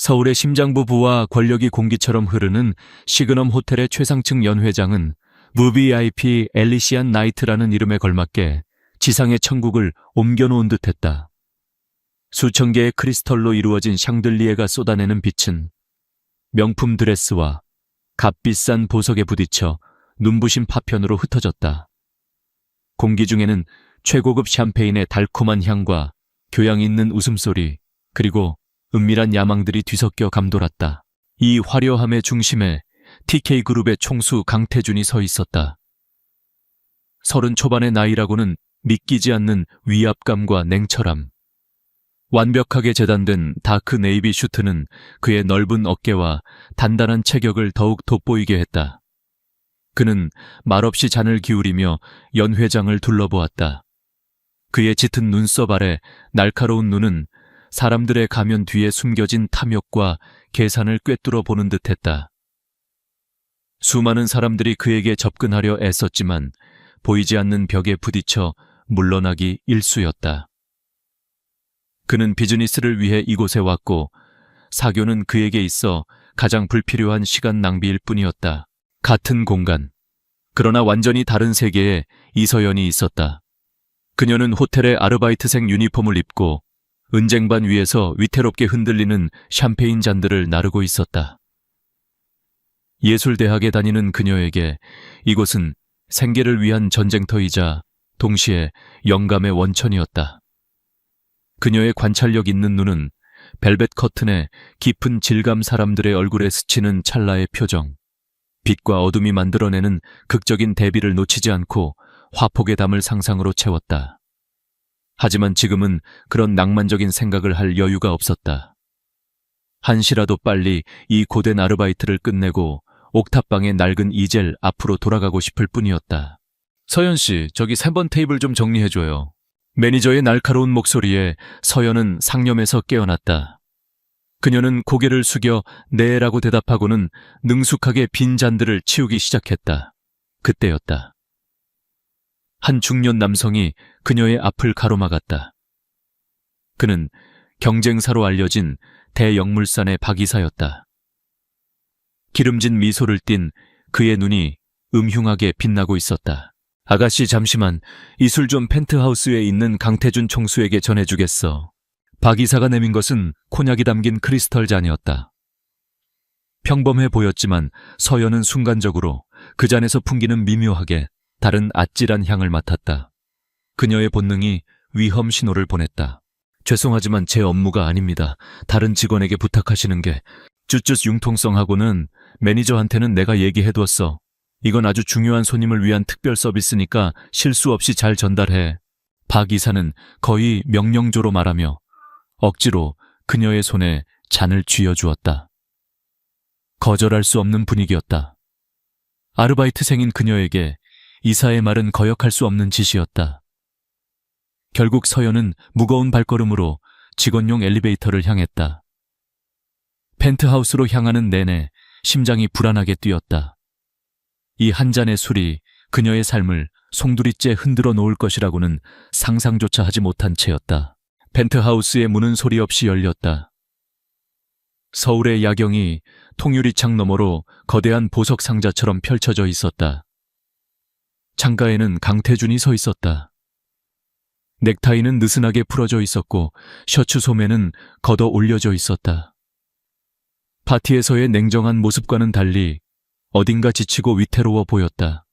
서울의 심장부 부와 권력이 공기처럼 흐르는 시그넘 호텔의 최상층 연회장은 VVIP 엘리시안 나이트라는 이름에 걸맞게 지상의 천국을 옮겨놓은 듯했다. 수천 개의 크리스털로 이루어진 샹들리에가 쏟아내는 빛은 명품 드레스와 값비싼 보석에 부딪혀 눈부신 파편으로 흩어졌다. 공기 중에는 최고급 샴페인의 달콤한 향과 교양 있는 웃음소리, 그리고 은밀한 야망들이 뒤섞여 감돌았다. 이 화려함의 중심에 TK그룹의 총수 강태준이 서 있었다. 30 초반의 나이라고는 믿기지 않는 위압감과 냉철함. 완벽하게 재단된 다크 네이비 슈트는 그의 넓은 어깨와 단단한 체격을 더욱 돋보이게 했다. 그는 말없이 잔을 기울이며 연회장을 둘러보았다. 그의 짙은 눈썹 아래 날카로운 눈은 사람들의 가면 뒤에 숨겨진 탐욕과 계산을 꿰뚫어 보는 듯했다. 수많은 사람들이 그에게 접근하려 애썼지만 보이지 않는 벽에 부딪혀 물러나기 일쑤였다. 그는 비즈니스를 위해 이곳에 왔고 사교는 그에게 있어 가장 불필요한 시간 낭비일 뿐이었다. 같은 공간, 그러나 완전히 다른 세계에 이서연이 있었다. 그녀는 호텔의 아르바이트생 유니폼을 입고 은쟁반 위에서 위태롭게 흔들리는 샴페인 잔들을 나르고 있었다. 예술대학에 다니는 그녀에게 이곳은 생계를 위한 전쟁터이자 동시에 영감의 원천이었다. 그녀의 관찰력 있는 눈은 벨벳 커튼에 깊은 질감 사람들의 얼굴에 스치는 찰나의 표정, 빛과 어둠이 만들어내는 극적인 대비를 놓치지 않고 화폭에 담을 상상으로 채웠다. 하지만 지금은 그런 낭만적인 생각을 할 여유가 없었다. 한시라도 빨리 이 고된 아르바이트를 끝내고 옥탑방의 낡은 이젤 앞으로 돌아가고 싶을 뿐이었다. 서연 씨, 저기 3번 테이블 좀 정리해줘요. 매니저의 날카로운 목소리에 서연은 상념에서 깨어났다. 그녀는 고개를 숙여 네라고 대답하고는 능숙하게 빈 잔들을 치우기 시작했다. 그때였다. 한 중년 남성이 그녀의 앞을 가로막았다. 그는 경쟁사로 알려진 대역물산의 박이사였다. 기름진 미소를 띤 그의 눈이 음흉하게 빛나고 있었다. 아가씨, 잠시만, 이 술 좀 펜트하우스에 있는 강태준 총수에게 전해주겠어. 박 이사가 내민 것은 콘약이 담긴 크리스털 잔이었다. 평범해 보였지만 서연은 순간적으로 그 잔에서 풍기는 미묘하게 다른 아찔한 향을 맡았다. 그녀의 본능이 위험 신호를 보냈다. 죄송하지만 제 업무가 아닙니다. 다른 직원에게 부탁하시는 게. 쭈쭈, 융통성하고는 매니저한테는 내가 얘기해두었어. 이건 아주 중요한 손님을 위한 특별 서비스니까 실수 없이 잘 전달해. 박 이사는 거의 명령조로 말하며 억지로 그녀의 손에 잔을 쥐어주었다. 거절할 수 없는 분위기였다. 아르바이트생인 그녀에게 이사의 말은 거역할 수 없는 짓이었다. 결국 서연은 무거운 발걸음으로 직원용 엘리베이터를 향했다. 펜트하우스로 향하는 내내 심장이 불안하게 뛰었다. 이 한 잔의 술이 그녀의 삶을 송두리째 흔들어 놓을 것이라고는 상상조차 하지 못한 채였다. 펜트하우스의 문은 소리 없이 열렸다. 서울의 야경이 통유리창 너머로 거대한 보석 상자처럼 펼쳐져 있었다. 창가에는 강태준이 서 있었다. 넥타이는 느슨하게 풀어져 있었고 셔츠 소매는 걷어 올려져 있었다. 파티에서의 냉정한 모습과는 달리 어딘가 지치고 위태로워 보였다.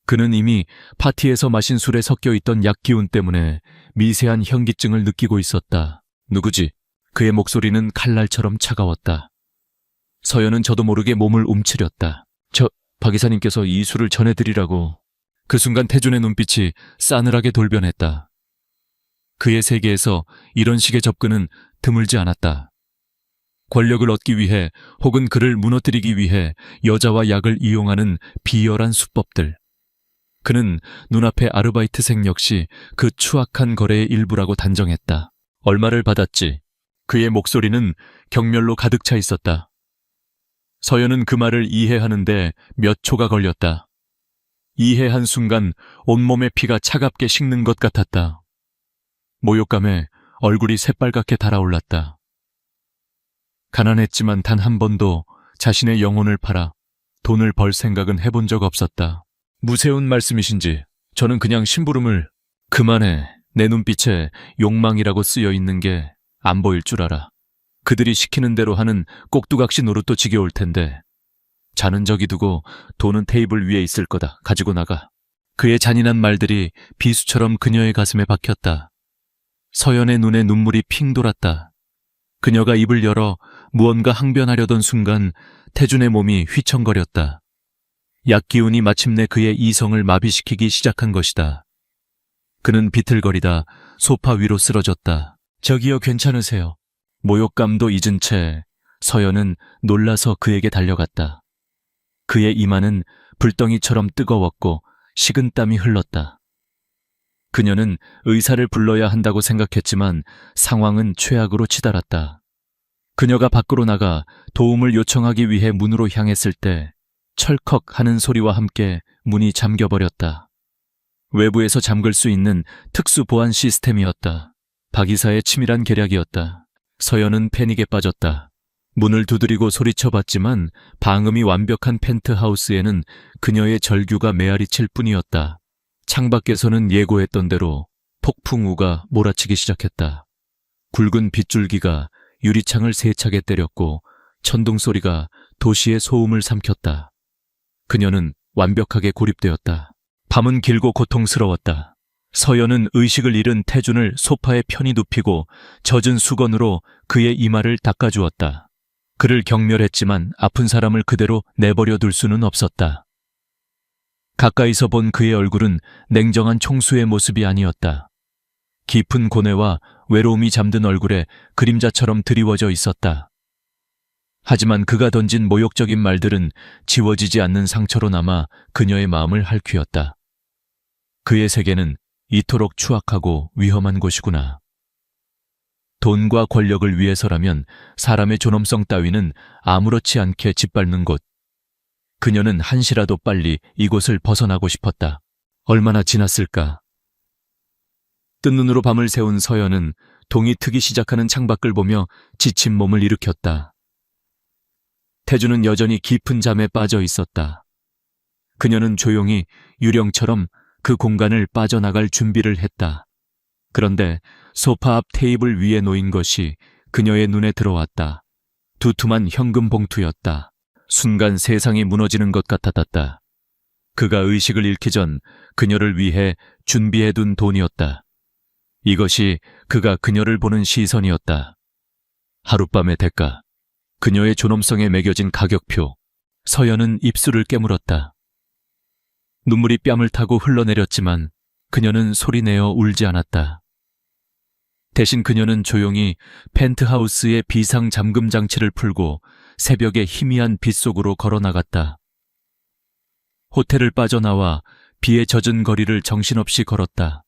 그는 이미 파티에서 마신 술에 섞여 있던 약기운 때문에 미세한 현기증을 느끼고 있었다. 누구지? 그의 목소리는 칼날처럼 차가웠다. 서연은 저도 모르게 몸을 움츠렸다. 박 이사님께서 이 술을 전해드리라고. 그 순간 태준의 눈빛이 싸늘하게 돌변했다. 그의 세계에서 이런 식의 접근은 드물지 않았다. 권력을 얻기 위해 혹은 그를 무너뜨리기 위해 여자와 약을 이용하는 비열한 수법들. 그는 눈앞의 아르바이트생 역시 그 추악한 거래의 일부라고 단정했다. 얼마를 받았지? 그의 목소리는 경멸로 가득 차 있었다. 서연은 그 말을 이해하는데 몇 초가 걸렸다. 이해한 순간 온몸의 피가 차갑게 식는 것 같았다. 모욕감에 얼굴이 새빨갛게 달아올랐다. 가난했지만 단 한 번도 자신의 영혼을 팔아 돈을 벌 생각은 해본 적 없었다. 무세운 말씀이신지 저는 그냥 심부름을... 그만해. 내 눈빛에 욕망이라고 쓰여 있는 게 안 보일 줄 알아. 그들이 시키는 대로 하는 꼭두각시 노릇도 지겨울 텐데. 자는 저기 두고 돈은 테이블 위에 있을 거다. 가지고 나가. 그의 잔인한 말들이 비수처럼 그녀의 가슴에 박혔다. 서연의 눈에 눈물이 핑 돌았다. 그녀가 입을 열어 무언가 항변하려던 순간 태준의 몸이 휘청거렸다. 약기운이 마침내 그의 이성을 마비시키기 시작한 것이다. 그는 비틀거리다 소파 위로 쓰러졌다. 저기요, 괜찮으세요? 모욕감도 잊은 채 서연은 놀라서 그에게 달려갔다. 그의 이마는 불덩이처럼 뜨거웠고 식은땀이 흘렀다. 그녀는 의사를 불러야 한다고 생각했지만 상황은 최악으로 치달았다. 그녀가 밖으로 나가 도움을 요청하기 위해 문으로 향했을 때 철컥 하는 소리와 함께 문이 잠겨버렸다. 외부에서 잠글 수 있는 특수 보안 시스템이었다. 박 이사의 치밀한 계략이었다. 서연은 패닉에 빠졌다. 문을 두드리고 소리쳐봤지만 방음이 완벽한 펜트하우스에는 그녀의 절규가 메아리칠 뿐이었다. 창밖에서는 예고했던 대로 폭풍우가 몰아치기 시작했다. 굵은 빗줄기가 유리창을 세차게 때렸고 천둥 소리가 도시의 소음을 삼켰다. 그녀는 완벽하게 고립되었다. 밤은 길고 고통스러웠다. 서연은 의식을 잃은 태준을 소파에 편히 눕히고 젖은 수건으로 그의 이마를 닦아주었다. 그를 경멸했지만 아픈 사람을 그대로 내버려 둘 수는 없었다. 가까이서 본 그의 얼굴은 냉정한 총수의 모습이 아니었다. 깊은 고뇌와 외로움이 잠든 얼굴에 그림자처럼 드리워져 있었다. 하지만 그가 던진 모욕적인 말들은 지워지지 않는 상처로 남아 그녀의 마음을 핥히었다. 그의 세계는 이토록 추악하고 위험한 곳이구나. 돈과 권력을 위해서라면 사람의 존엄성 따위는 아무렇지 않게 짓밟는 곳. 그녀는 한시라도 빨리 이곳을 벗어나고 싶었다. 얼마나 지났을까? 뜬 눈으로 밤을 새운 서연은 동이 트기 시작하는 창밖을 보며 지친 몸을 일으켰다. 태준은 여전히 깊은 잠에 빠져 있었다. 그녀는 조용히 유령처럼 그 공간을 빠져나갈 준비를 했다. 그런데 소파 앞 테이블 위에 놓인 것이 그녀의 눈에 들어왔다. 두툼한 현금 봉투였다. 순간 세상이 무너지는 것 같았다. 그가 의식을 잃기 전 그녀를 위해 준비해둔 돈이었다. 이것이 그가 그녀를 보는 시선이었다. 하룻밤의 대가, 그녀의 존엄성에 매겨진 가격표. 서연은 입술을 깨물었다. 눈물이 뺨을 타고 흘러내렸지만 그녀는 소리내어 울지 않았다. 대신 그녀는 조용히 펜트하우스의 비상 잠금 장치를 풀고 새벽의 희미한 빛 속으로 걸어나갔다. 호텔을 빠져나와 비에 젖은 거리를 정신없이 걸었다.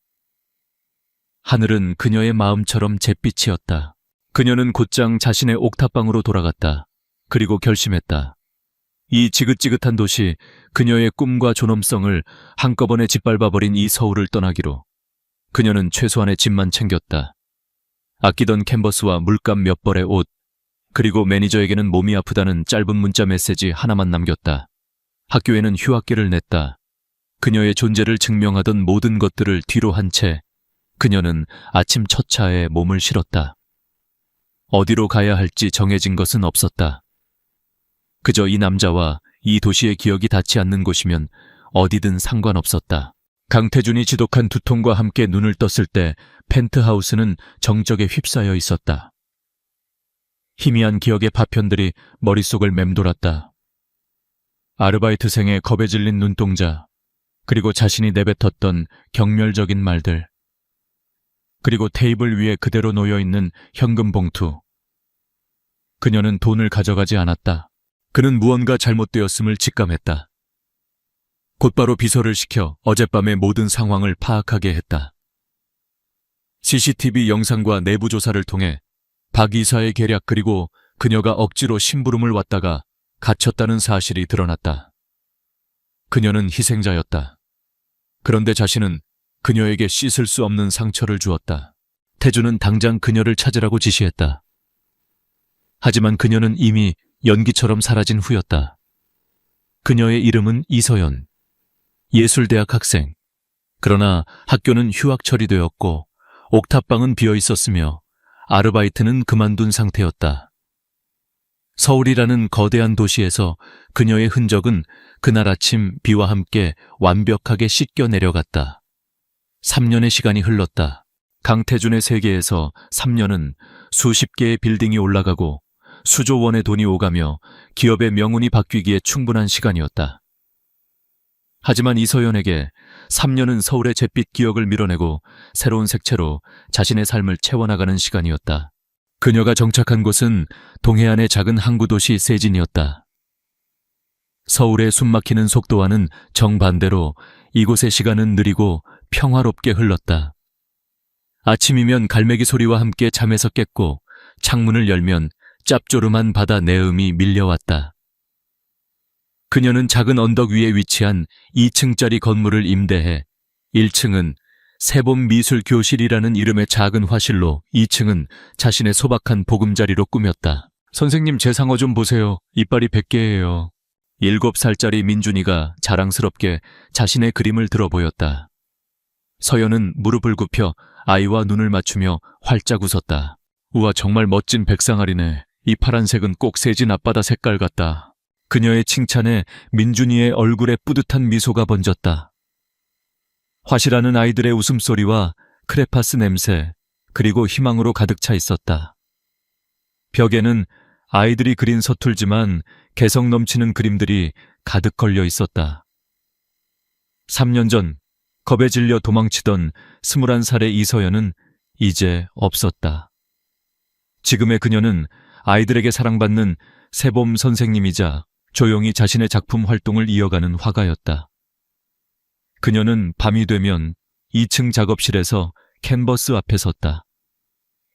하늘은 그녀의 마음처럼 잿빛이었다. 그녀는 곧장 자신의 옥탑방으로 돌아갔다. 그리고 결심했다. 이 지긋지긋한 도시, 그녀의 꿈과 존엄성을 한꺼번에 짓밟아버린 이 서울을 떠나기로. 그녀는 최소한의 짐만 챙겼다. 아끼던 캔버스와 물감 몇 벌의 옷, 그리고 매니저에게는 몸이 아프다는 짧은 문자 메시지 하나만 남겼다. 학교에는 휴학계를 냈다. 그녀의 존재를 증명하던 모든 것들을 뒤로 한 채 그녀는 아침 첫 차에 몸을 실었다. 어디로 가야 할지 정해진 것은 없었다. 그저 이 남자와 이 도시의 기억이 닿지 않는 곳이면 어디든 상관없었다. 강태준이 지독한 두통과 함께 눈을 떴을 때 펜트하우스는 정적에 휩싸여 있었다. 희미한 기억의 파편들이 머릿속을 맴돌았다. 아르바이트생의 겁에 질린 눈동자, 그리고 자신이 내뱉었던 경멸적인 말들, 그리고 테이블 위에 그대로 놓여있는 현금 봉투. 그녀는 돈을 가져가지 않았다. 그는 무언가 잘못되었음을 직감했다. 곧바로 비서를 시켜 어젯밤의 모든 상황을 파악하게 했다. CCTV 영상과 내부 조사를 통해 박 이사의 계략 그리고 그녀가 억지로 심부름을 왔다가 갇혔다는 사실이 드러났다. 그녀는 희생자였다. 그런데 자신은 그녀에게 씻을 수 없는 상처를 주었다. 태준은 당장 그녀를 찾으라고 지시했다. 하지만 그녀는 이미 연기처럼 사라진 후였다. 그녀의 이름은 이서연, 예술대학 학생. 그러나 학교는 휴학 처리되었고 옥탑방은 비어 있었으며 아르바이트는 그만둔 상태였다. 서울이라는 거대한 도시에서 그녀의 흔적은 그날 아침 비와 함께 완벽하게 씻겨 내려갔다. 3년의 시간이 흘렀다. 강태준의 세계에서 3년은 수십 개의 빌딩이 올라가고 수조 원의 돈이 오가며 기업의 명운이 바뀌기에 충분한 시간이었다. 하지만 이서연에게 3년은 서울의 잿빛 기억을 밀어내고 새로운 색채로 자신의 삶을 채워나가는 시간이었다. 그녀가 정착한 곳은 동해안의 작은 항구 도시 세진이었다. 서울의 숨막히는 속도와는 정반대로 이곳의 시간은 느리고 평화롭게 흘렀다. 아침이면 갈매기 소리와 함께 잠에서 깼고 창문을 열면 짭조름한 바다 내음이 밀려왔다. 그녀는 작은 언덕 위에 위치한 2층짜리 건물을 임대해 1층은 세봄미술교실이라는 이름의 작은 화실로 2층은 자신의 소박한 보금자리로 꾸몄다. 선생님 제 상어 좀 보세요. 이빨이 100개예요. 7살짜리 민준이가 자랑스럽게 자신의 그림을 들어 보였다. 서연은 무릎을 굽혀 아이와 눈을 맞추며 활짝 웃었다. 우와 정말 멋진 백상아리네. 이 파란색은 꼭 세진 앞바다 색깔 같다. 그녀의 칭찬에 민준이의 얼굴에 뿌듯한 미소가 번졌다. 화실하는 아이들의 웃음소리와 크레파스 냄새, 그리고 희망으로 가득 차 있었다. 벽에는 아이들이 그린 서툴지만 개성 넘치는 그림들이 가득 걸려 있었다. 3년 전 겁에 질려 도망치던 21살의 이서연은 이제 없었다. 지금의 그녀는 아이들에게 사랑받는 세봄 선생님이자 조용히 자신의 작품 활동을 이어가는 화가였다. 그녀는 밤이 되면 2층 작업실에서 캔버스 앞에 섰다.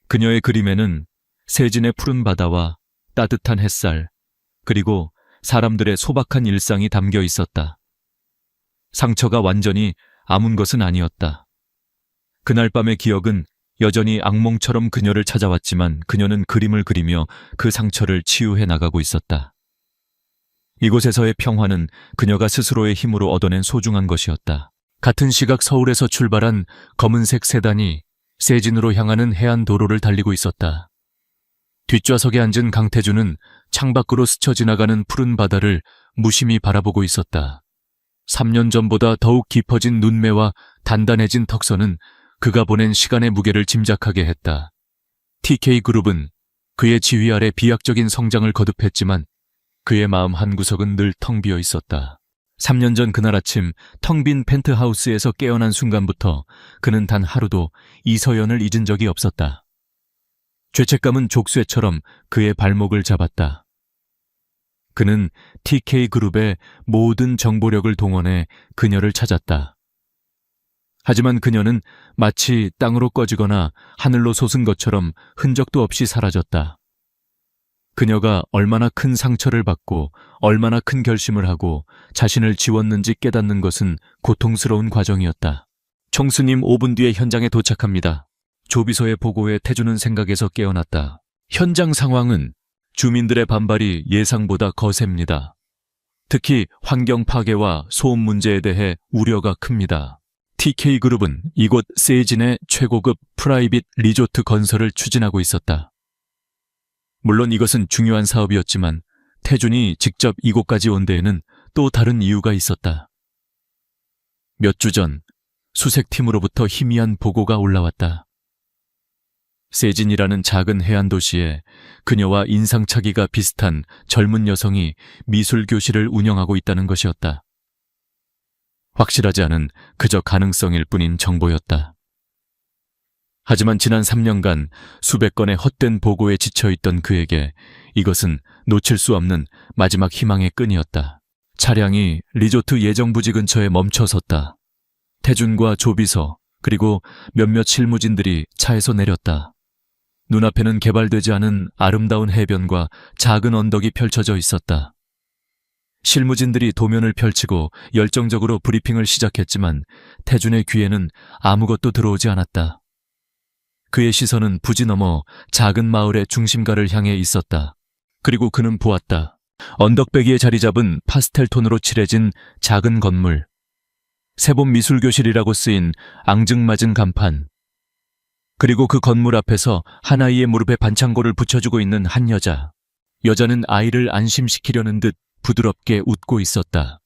그녀의 그림에는 세진의 푸른 바다와 따뜻한 햇살, 그리고 사람들의 소박한 일상이 담겨 있었다. 상처가 완전히 아문 것은 아니었다. 그날 밤의 기억은 여전히 악몽처럼 그녀를 찾아왔지만 그녀는 그림을 그리며 그 상처를 치유해 나가고 있었다. 이곳에서의 평화는 그녀가 스스로의 힘으로 얻어낸 소중한 것이었다. 같은 시각 서울에서 출발한 검은색 세단이 세진으로 향하는 해안 도로를 달리고 있었다. 뒷좌석에 앉은 강태준은 창밖으로 스쳐 지나가는 푸른 바다를 무심히 바라보고 있었다. 3년 전보다 더욱 깊어진 눈매와 단단해진 턱선은 그가 보낸 시간의 무게를 짐작하게 했다. TK그룹은 그의 지휘 아래 비약적인 성장을 거듭했지만 그의 마음 한구석은 늘 텅 비어 있었다. 3년 전 그날 아침 텅 빈 펜트하우스에서 깨어난 순간부터 그는 단 하루도 이서연을 잊은 적이 없었다. 죄책감은 족쇄처럼 그의 발목을 잡았다. 그는 TK그룹의 모든 정보력을 동원해 그녀를 찾았다. 하지만 그녀는 마치 땅으로 꺼지거나 하늘로 솟은 것처럼 흔적도 없이 사라졌다. 그녀가 얼마나 큰 상처를 받고 얼마나 큰 결심을 하고 자신을 지웠는지 깨닫는 것은 고통스러운 과정이었다. 총수님 5분 뒤에 현장에 도착합니다. 조비서의 보고에 태주는 생각에서 깨어났다. 현장 상황은 주민들의 반발이 예상보다 거셉니다. 특히 환경 파괴와 소음 문제에 대해 우려가 큽니다. TK그룹은 이곳 세진의 최고급 프라이빗 리조트 건설을 추진하고 있었다. 물론 이것은 중요한 사업이었지만 태준이 직접 이곳까지 온 데에는 또 다른 이유가 있었다. 몇 주 전 수색팀으로부터 희미한 보고가 올라왔다. 세진이라는 작은 해안 도시에 그녀와 인상착의가 비슷한 젊은 여성이 미술교실을 운영하고 있다는 것이었다. 확실하지 않은 그저 가능성일 뿐인 정보였다. 하지만 지난 3년간 수백 건의 헛된 보고에 지쳐있던 그에게 이것은 놓칠 수 없는 마지막 희망의 끈이었다. 차량이 리조트 예정부지 근처에 멈춰섰다. 태준과 조비서 그리고 몇몇 실무진들이 차에서 내렸다. 눈앞에는 개발되지 않은 아름다운 해변과 작은 언덕이 펼쳐져 있었다. 실무진들이 도면을 펼치고 열정적으로 브리핑을 시작했지만 태준의 귀에는 아무것도 들어오지 않았다. 그의 시선은 부지 넘어 작은 마을의 중심가를 향해 있었다. 그리고 그는 보았다. 언덕배기에 자리 잡은 파스텔 톤으로 칠해진 작은 건물. 세본 미술교실이라고 쓰인 앙증맞은 간판. 그리고 그 건물 앞에서 한 아이의 무릎에 반창고를 붙여주고 있는 한 여자. 여자는 아이를 안심시키려는 듯 부드럽게 웃고 있었다.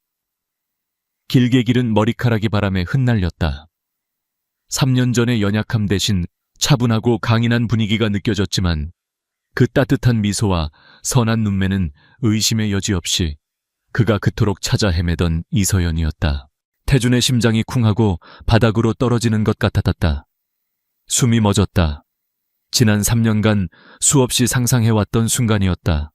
길게 기른 머리카락이 바람에 흩날렸다. 3년 전의 연약함 대신 차분하고 강인한 분위기가 느껴졌지만 그 따뜻한 미소와 선한 눈매는 의심의 여지 없이 그가 그토록 찾아 헤매던 이서연이었다. 태준의 심장이 쿵하고 바닥으로 떨어지는 것 같았다. 숨이 멎었다. 지난 3년간 수없이 상상해왔던 순간이었다.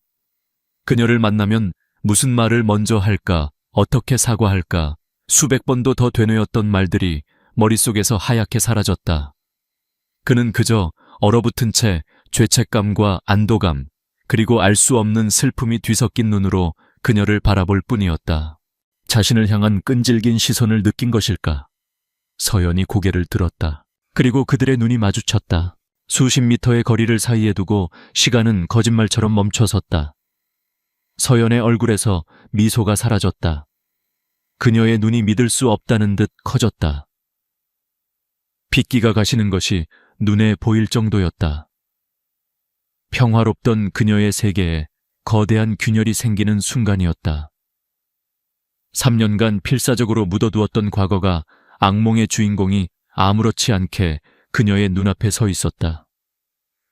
그녀를 만나면 무슨 말을 먼저 할까, 어떻게 사과할까, 수백 번도 더 되뇌었던 말들이 머릿속에서 하얗게 사라졌다. 그는 그저 얼어붙은 채 죄책감과 안도감, 그리고 알 수 없는 슬픔이 뒤섞인 눈으로 그녀를 바라볼 뿐이었다. 자신을 향한 끈질긴 시선을 느낀 것일까? 서연이 고개를 들었다. 그리고 그들의 눈이 마주쳤다. 수십 미터의 거리를 사이에 두고 시간은 거짓말처럼 멈춰섰다. 서연의 얼굴에서 미소가 사라졌다. 그녀의 눈이 믿을 수 없다는 듯 커졌다. 핏기가 가시는 것이 눈에 보일 정도였다. 평화롭던 그녀의 세계에 거대한 균열이 생기는 순간이었다. 3년간 필사적으로 묻어두었던 과거가 악몽의 주인공이 아무렇지 않게 그녀의 눈앞에 서 있었다.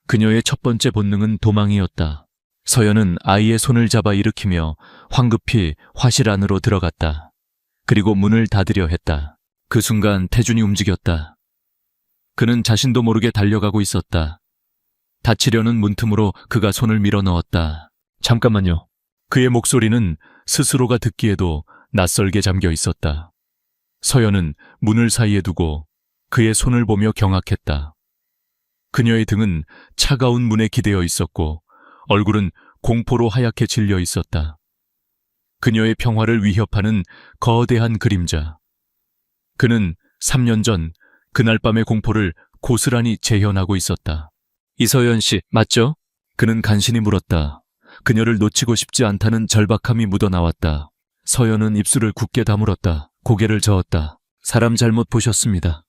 그녀의 첫 번째 본능은 도망이었다. 서연은 아이의 손을 잡아 일으키며 황급히 화실 안으로 들어갔다. 그리고 문을 닫으려 했다. 그 순간 태준이 움직였다. 그는 자신도 모르게 달려가고 있었다. 닫히려는 문틈으로 그가 손을 밀어 넣었다. 잠깐만요. 그의 목소리는 스스로가 듣기에도 낯설게 잠겨 있었다. 서연은 문을 사이에 두고 그의 손을 보며 경악했다. 그녀의 등은 차가운 문에 기대어 있었고 얼굴은 공포로 하얗게 질려 있었다. 그녀의 평화를 위협하는 거대한 그림자. 그는 3년 전 그날 밤의 공포를 고스란히 재현하고 있었다. 이서연 씨, 맞죠? 그는 간신히 물었다. 그녀를 놓치고 싶지 않다는 절박함이 묻어나왔다. 서연은 입술을 굳게 다물었다. 고개를 저었다. 사람 잘못 보셨습니다.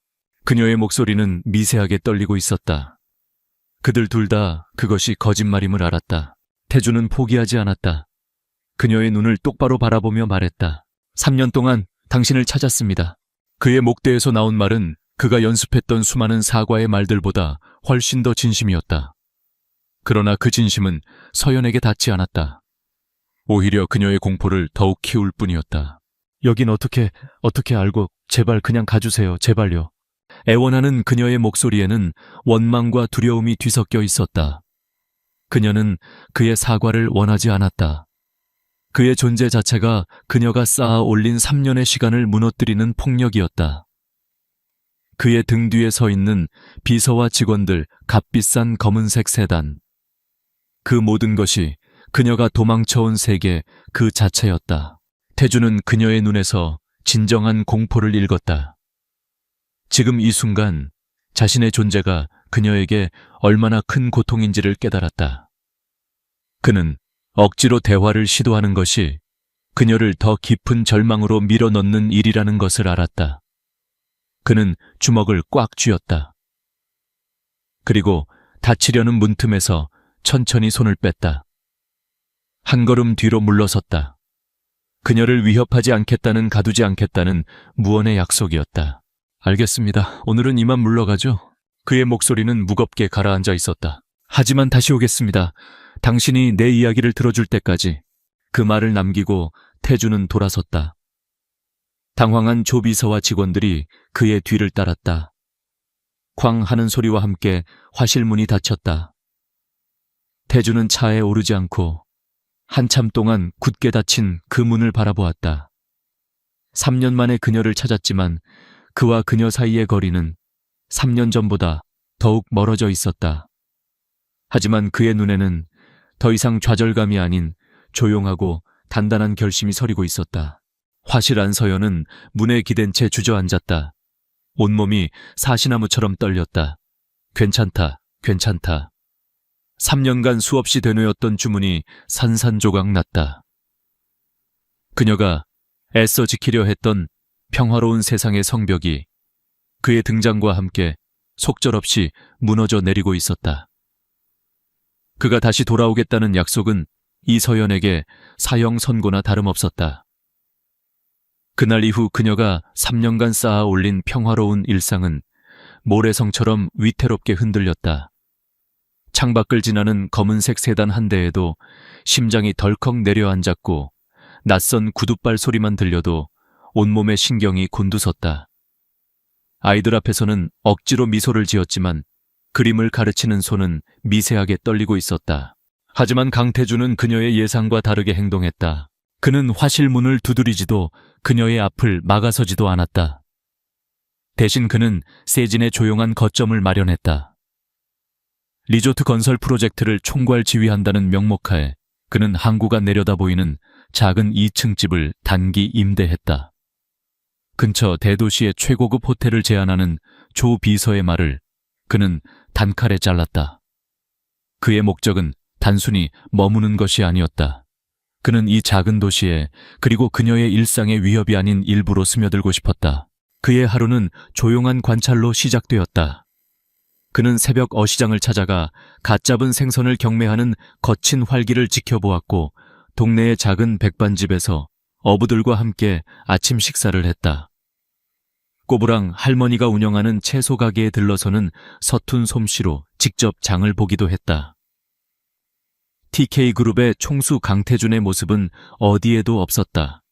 그녀의 목소리는 미세하게 떨리고 있었다. 그들 둘 다 그것이 거짓말임을 알았다. 태준은 포기하지 않았다. 그녀의 눈을 똑바로 바라보며 말했다. 3년 동안 당신을 찾았습니다. 그의 목대에서 나온 말은 그가 연습했던 수많은 사과의 말들보다 훨씬 더 진심이었다. 그러나 그 진심은 서연에게 닿지 않았다. 오히려 그녀의 공포를 더욱 키울 뿐이었다. 여긴 어떻게 알고, 제발 그냥 가주세요, 제발요. 애원하는 그녀의 목소리에는 원망과 두려움이 뒤섞여 있었다. 그녀는 그의 사과를 원하지 않았다. 그의 존재 자체가 그녀가 쌓아 올린 3년의 시간을 무너뜨리는 폭력이었다. 그의 등 뒤에 서 있는 비서와 직원들, 값비싼 검은색 세단. 그 모든 것이 그녀가 도망쳐온 세계 그 자체였다. 태준은 그녀의 눈에서 진정한 공포를 읽었다. 지금 이 순간 자신의 존재가 그녀에게 얼마나 큰 고통인지를 깨달았다. 그는 억지로 대화를 시도하는 것이 그녀를 더 깊은 절망으로 밀어넣는 일이라는 것을 알았다. 그는 주먹을 꽉 쥐었다. 그리고 닫히려는 문틈에서 천천히 손을 뺐다. 한 걸음 뒤로 물러섰다. 그녀를 위협하지 않겠다는, 가두지 않겠다는 무언의 약속이었다. 알겠습니다. 오늘은 이만 물러가죠. 그의 목소리는 무겁게 가라앉아 있었다. 하지만 다시 오겠습니다. 당신이 내 이야기를 들어줄 때까지. 그 말을 남기고 태준은 돌아섰다. 당황한 조비서와 직원들이 그의 뒤를 따랐다. 쾅 하는 소리와 함께 화실문이 닫혔다. 태준은 차에 오르지 않고 한참 동안 굳게 닫힌 그 문을 바라보았다. 3년 만에 그녀를 찾았지만 그와 그녀 사이의 거리는 3년 전보다 더욱 멀어져 있었다. 하지만 그의 눈에는 더 이상 좌절감이 아닌 조용하고 단단한 결심이 서리고 있었다. 화실 안 서연은 문에 기댄 채 주저앉았다. 온몸이 사시나무처럼 떨렸다. 괜찮다, 괜찮다. 3년간 수없이 되뇌었던 주문이 산산조각 났다. 그녀가 애써 지키려 했던 평화로운 세상의 성벽이 그의 등장과 함께 속절없이 무너져 내리고 있었다. 그가 다시 돌아오겠다는 약속은 이서연에게 사형 선고나 다름없었다. 그날 이후 그녀가 3년간 쌓아 올린 평화로운 일상은 모래성처럼 위태롭게 흔들렸다. 창밖을 지나는 검은색 세단 한 대에도 심장이 덜컥 내려앉았고 낯선 구둣발 소리만 들려도 온몸의 신경이 곤두섰다. 아이들 앞에서는 억지로 미소를 지었지만 그림을 가르치는 손은 미세하게 떨리고 있었다. 하지만 강태준은 그녀의 예상과 다르게 행동했다. 그는 화실문을 두드리지도 그녀의 앞을 막아서지도 않았다. 대신 그는 세진의 조용한 거점을 마련했다. 리조트 건설 프로젝트를 총괄 지휘한다는 명목하에 그는 항구가 내려다 보이는 작은 2층 집을 단기 임대했다. 근처 대도시의 최고급 호텔을 제안하는 조 비서의 말을 그는 단칼에 잘랐다. 그의 목적은 단순히 머무는 것이 아니었다. 그는 이 작은 도시에 그리고 그녀의 일상의 위협이 아닌 일부로 스며들고 싶었다. 그의 하루는 조용한 관찰로 시작되었다. 그는 새벽 어시장을 찾아가 갓 잡은 생선을 경매하는 거친 활기를 지켜보았고 동네의 작은 백반집에서 어부들과 함께 아침 식사를 했다. 꼬부랑 할머니가 운영하는 채소 가게에 들러서는 서툰 솜씨로 직접 장을 보기도 했다. TK그룹의 총수 강태준의 모습은 어디에도 없었다.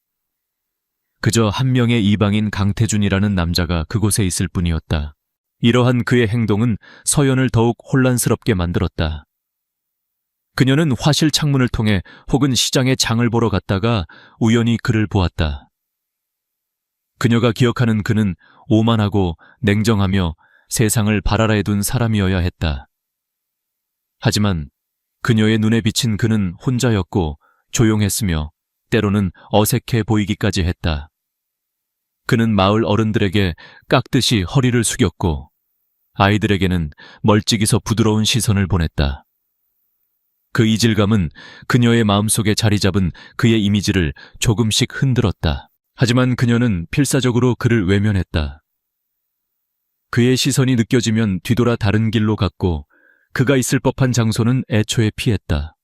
그저 한 명의 이방인 강태준이라는 남자가 그곳에 있을 뿐이었다. 이러한 그의 행동은 서연을 더욱 혼란스럽게 만들었다. 그녀는 화실 창문을 통해 혹은 시장에 장을 보러 갔다가 우연히 그를 보았다. 그녀가 기억하는 그는 오만하고 냉정하며 세상을 발알아해 둔 사람이어야 했다. 하지만 그녀의 눈에 비친 그는 혼자였고 조용했으며 때로는 어색해 보이기까지 했다. 그는 마을 어른들에게 깍듯이 허리를 숙였고 아이들에게는 멀찍이서 부드러운 시선을 보냈다. 그 이질감은 그녀의 마음속에 자리 잡은 그의 이미지를 조금씩 흔들었다. 하지만 그녀는 필사적으로 그를 외면했다. 그의 시선이 느껴지면 뒤돌아 다른 길로 갔고 그가 있을 법한 장소는 애초에 피했다.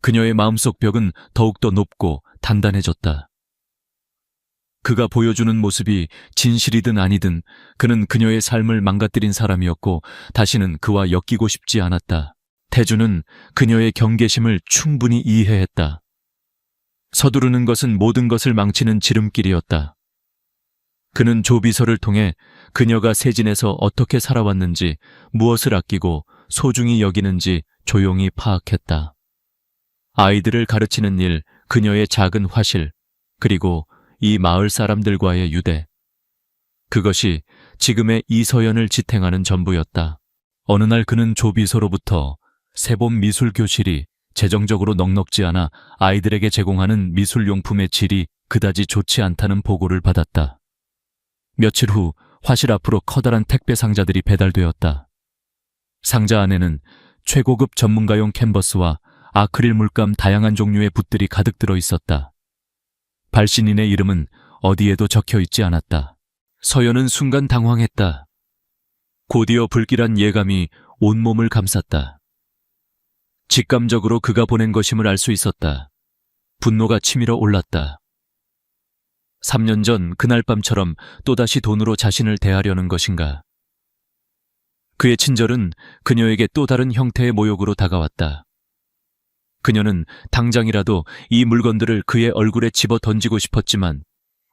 그녀의 마음속 벽은 더욱더 높고 단단해졌다. 그가 보여주는 모습이 진실이든 아니든 그는 그녀의 삶을 망가뜨린 사람이었고 다시는 그와 엮이고 싶지 않았다. 태준은 그녀의 경계심을 충분히 이해했다. 서두르는 것은 모든 것을 망치는 지름길이었다. 그는 조비서를 통해 그녀가 세진에서 어떻게 살아왔는지, 무엇을 아끼고 소중히 여기는지 조용히 파악했다. 아이들을 가르치는 일, 그녀의 작은 화실, 그리고 이 마을 사람들과의 유대. 그것이 지금의 이서연을 지탱하는 전부였다. 어느 날 그는 조비서로부터 새봄 미술교실이 재정적으로 넉넉지 않아 아이들에게 제공하는 미술용품의 질이 그다지 좋지 않다는 보고를 받았다. 며칠 후 화실 앞으로 커다란 택배 상자들이 배달되었다. 상자 안에는 최고급 전문가용 캔버스와 아크릴 물감 다양한 종류의 붓들이 가득 들어 있었다. 발신인의 이름은 어디에도 적혀 있지 않았다. 서연은 순간 당황했다. 곧이어 불길한 예감이 온몸을 감쌌다. 직감적으로 그가 보낸 것임을 알 수 있었다. 분노가 치밀어 올랐다. 3년 전 그날 밤처럼 또다시 돈으로 자신을 대하려는 것인가. 그의 친절은 그녀에게 또 다른 형태의 모욕으로 다가왔다. 그녀는 당장이라도 이 물건들을 그의 얼굴에 집어 던지고 싶었지만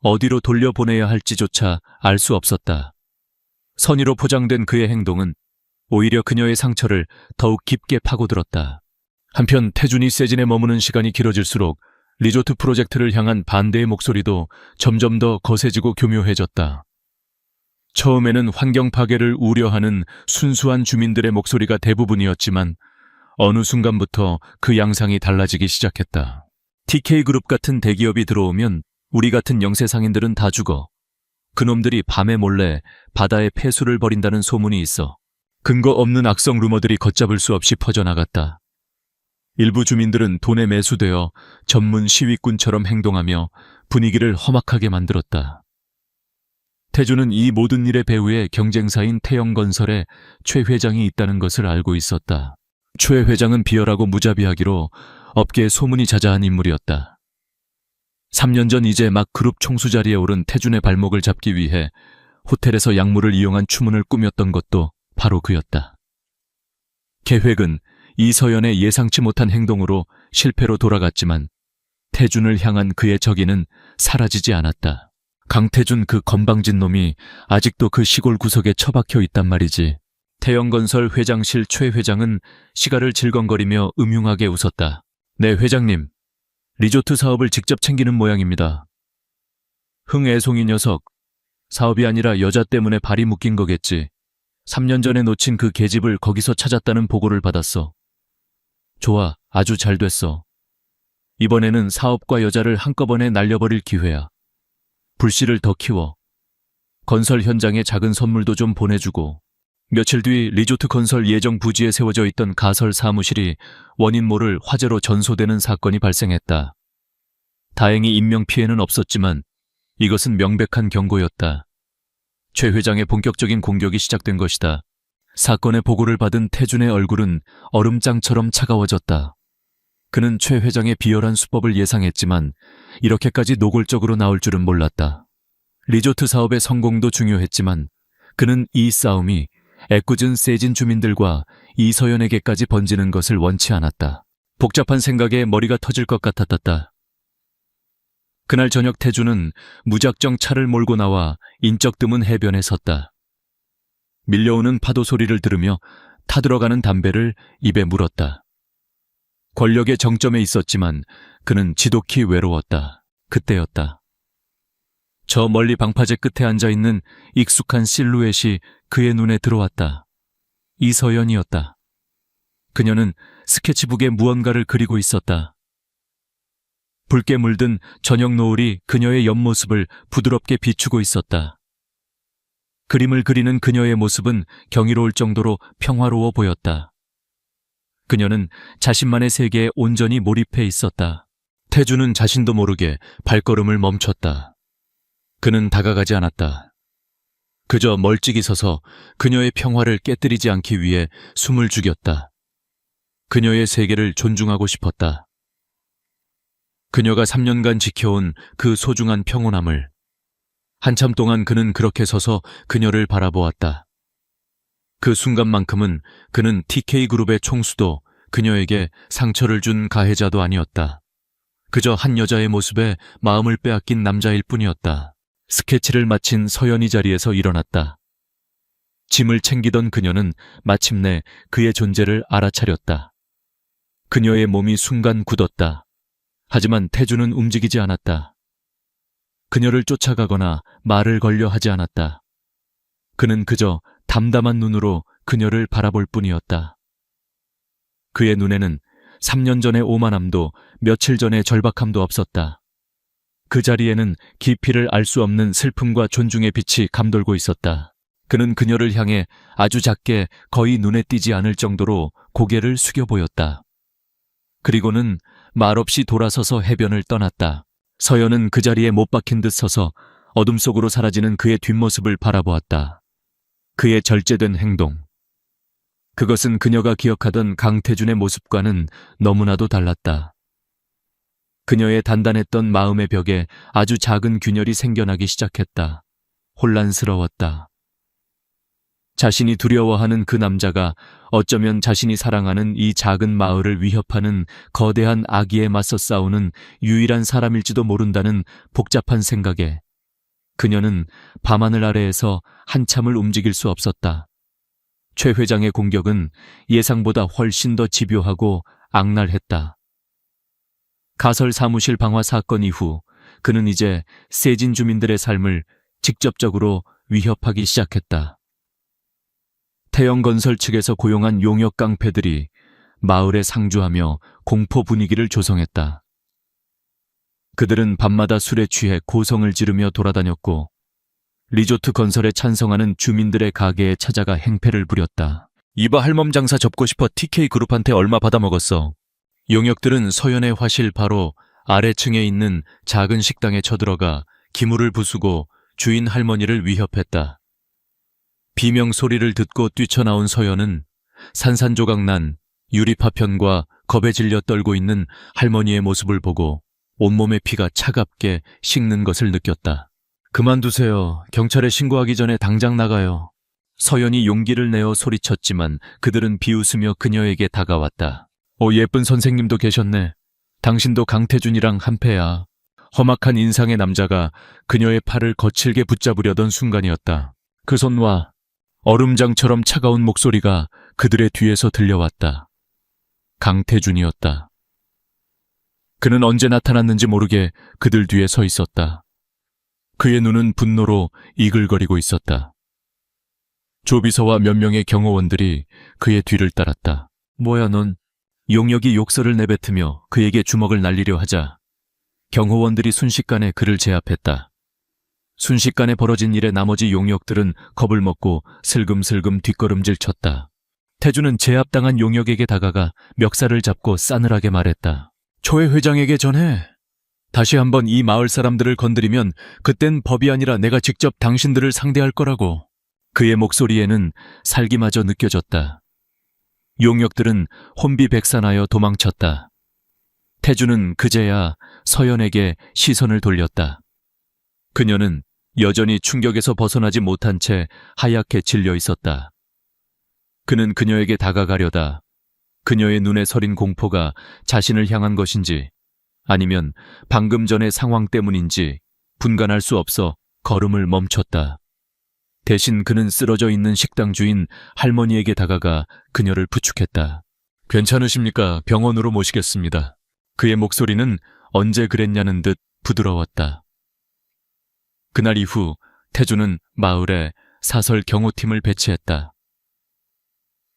어디로 돌려보내야 할지조차 알 수 없었다. 선의로 포장된 그의 행동은 오히려 그녀의 상처를 더욱 깊게 파고들었다. 한편 태준이 세진에 머무는 시간이 길어질수록 리조트 프로젝트를 향한 반대의 목소리도 점점 더 거세지고 교묘해졌다. 처음에는 환경 파괴를 우려하는 순수한 주민들의 목소리가 대부분이었지만 어느 순간부터 그 양상이 달라지기 시작했다. TK그룹 같은 대기업이 들어오면 우리 같은 영세상인들은 다 죽어. 그놈들이 밤에 몰래 바다에 폐수를 버린다는 소문이 있어. 근거 없는 악성 루머들이 걷잡을 수 없이 퍼져나갔다. 일부 주민들은 돈에 매수되어 전문 시위꾼처럼 행동하며 분위기를 험악하게 만들었다. 태주는 이 모든 일의 배후에 경쟁사인 태영건설에 최 회장이 있다는 것을 알고 있었다. 최 회장은 비열하고 무자비하기로 업계에 소문이 자자한 인물이었다. 3년 전 이제 막 그룹 총수 자리에 오른 태준의 발목을 잡기 위해 호텔에서 약물을 이용한 추문을 꾸몄던 것도 바로 그였다. 계획은 이서연의 예상치 못한 행동으로 실패로 돌아갔지만 태준을 향한 그의 적의는 사라지지 않았다. 강태준 그 건방진 놈이 아직도 그 시골 구석에 처박혀 있단 말이지. 태영건설 회장실 최 회장은 시가를 질겅거리며 음흉하게 웃었다. 네, 회장님. 리조트 사업을 직접 챙기는 모양입니다. 흥애송이 녀석. 사업이 아니라 여자 때문에 발이 묶인 거겠지. 3년 전에 놓친 그 계집을 거기서 찾았다는 보고를 받았어. 좋아, 아주 잘 됐어. 이번에는 사업과 여자를 한꺼번에 날려버릴 기회야. 불씨를 더 키워. 건설 현장에 작은 선물도 좀 보내주고. 며칠 뒤 리조트 건설 예정 부지에 세워져 있던 가설 사무실이 원인 모를 화재로 전소되는 사건이 발생했다. 다행히 인명피해는 없었지만 이것은 명백한 경고였다. 최 회장의 본격적인 공격이 시작된 것이다. 사건의 보고를 받은 태준의 얼굴은 얼음장처럼 차가워졌다. 그는 최 회장의 비열한 수법을 예상했지만 이렇게까지 노골적으로 나올 줄은 몰랐다. 리조트 사업의 성공도 중요했지만 그는 이 싸움이 애꿎은 세진 주민들과 이서연에게까지 번지는 것을 원치 않았다. 복잡한 생각에 머리가 터질 것 같았다. 그날 저녁 태준은 무작정 차를 몰고 나와 인적 드문 해변에 섰다. 밀려오는 파도 소리를 들으며 타들어가는 담배를 입에 물었다. 권력의 정점에 있었지만 그는 지독히 외로웠다. 그때였다. 저 멀리 방파제 끝에 앉아있는 익숙한 실루엣이 그의 눈에 들어왔다. 이서연이었다. 그녀는 스케치북에 무언가를 그리고 있었다. 붉게 물든 저녁 노을이 그녀의 옆모습을 부드럽게 비추고 있었다. 그림을 그리는 그녀의 모습은 경이로울 정도로 평화로워 보였다. 그녀는 자신만의 세계에 온전히 몰입해 있었다. 태준은 자신도 모르게 발걸음을 멈췄다. 그는 다가가지 않았다. 그저 멀찍이 서서 그녀의 평화를 깨뜨리지 않기 위해 숨을 죽였다. 그녀의 세계를 존중하고 싶었다. 그녀가 3년간 지켜온 그 소중한 평온함을. 한참 동안 그는 그렇게 서서 그녀를 바라보았다. 그 순간만큼은 그는 TK그룹의 총수도 그녀에게 상처를 준 가해자도 아니었다. 그저 한 여자의 모습에 마음을 빼앗긴 남자일 뿐이었다. 스케치를 마친 서연이 자리에서 일어났다. 짐을 챙기던 그녀는 마침내 그의 존재를 알아차렸다. 그녀의 몸이 순간 굳었다. 하지만 태준은 움직이지 않았다. 그녀를 쫓아가거나 말을 걸려 하지 않았다. 그는 그저 담담한 눈으로 그녀를 바라볼 뿐이었다. 그의 눈에는 3년 전의 오만함도 며칠 전의 절박함도 없었다. 그 자리에는 깊이를 알 수 없는 슬픔과 존중의 빛이 감돌고 있었다. 그는 그녀를 향해 아주 작게 거의 눈에 띄지 않을 정도로 고개를 숙여 보였다. 그리고는 말없이 돌아서서 해변을 떠났다. 서연은 그 자리에 못 박힌 듯 서서 어둠 속으로 사라지는 그의 뒷모습을 바라보았다. 그의 절제된 행동. 그것은 그녀가 기억하던 강태준의 모습과는 너무나도 달랐다. 그녀의 단단했던 마음의 벽에 아주 작은 균열이 생겨나기 시작했다. 혼란스러웠다. 자신이 두려워하는 그 남자가 어쩌면 자신이 사랑하는 이 작은 마을을 위협하는 거대한 악의에 맞서 싸우는 유일한 사람일지도 모른다는 복잡한 생각에 그녀는 밤하늘 아래에서 한참을 움직일 수 없었다. 최 회장의 공격은 예상보다 훨씬 더 집요하고 악랄했다. 가설 사무실 방화 사건 이후 그는 이제 세진 주민들의 삶을 직접적으로 위협하기 시작했다. 태영건설 측에서 고용한 용역 깡패들이 마을에 상주하며 공포 분위기를 조성했다. 그들은 밤마다 술에 취해 고성을 지르며 돌아다녔고 리조트 건설에 찬성하는 주민들의 가게에 찾아가 행패를 부렸다. 이봐 할멈 장사 접고 싶어 TK그룹한테 얼마 받아먹었어. 용역들은 서연의 화실 바로 아래층에 있는 작은 식당에 쳐들어가 기물을 부수고 주인 할머니를 위협했다. 비명 소리를 듣고 뛰쳐나온 서연은 산산조각난 유리파편과 겁에 질려 떨고 있는 할머니의 모습을 보고 온몸의 피가 차갑게 식는 것을 느꼈다. 그만두세요. 경찰에 신고하기 전에 당장 나가요. 서연이 용기를 내어 소리쳤지만 그들은 비웃으며 그녀에게 다가왔다. 예쁜 선생님도 계셨네. 당신도 강태준이랑 한패야. 험악한 인상의 남자가 그녀의 팔을 거칠게 붙잡으려던 순간이었다. 그 손과 얼음장처럼 차가운 목소리가 그들의 뒤에서 들려왔다. 강태준이었다. 그는 언제 나타났는지 모르게 그들 뒤에 서 있었다. 그의 눈은 분노로 이글거리고 있었다. 조비서와 몇 명의 경호원들이 그의 뒤를 따랐다. 뭐야 넌? 용역이 욕설을 내뱉으며 그에게 주먹을 날리려 하자 경호원들이 순식간에 그를 제압했다. 순식간에 벌어진 일에 나머지 용역들은 겁을 먹고 슬금슬금 뒷걸음질 쳤다. 태주는 제압당한 용역에게 다가가 멱살을 잡고 싸늘하게 말했다. 초회 회장에게 전해. 다시 한번 이 마을 사람들을 건드리면 그땐 법이 아니라 내가 직접 당신들을 상대할 거라고. 그의 목소리에는 살기마저 느껴졌다. 용역들은 혼비백산하여 도망쳤다. 태주는 그제야 서연에게 시선을 돌렸다. 그녀는 여전히 충격에서 벗어나지 못한 채 하얗게 질려 있었다. 그는 그녀에게 다가가려다 그녀의 눈에 서린 공포가 자신을 향한 것인지 아니면 방금 전의 상황 때문인지 분간할 수 없어 걸음을 멈췄다. 대신 그는 쓰러져 있는 식당 주인 할머니에게 다가가 그녀를 부축했다. 괜찮으십니까? 병원으로 모시겠습니다. 그의 목소리는 언제 그랬냐는 듯 부드러웠다. 그날 이후 태주는 마을에 사설 경호팀을 배치했다.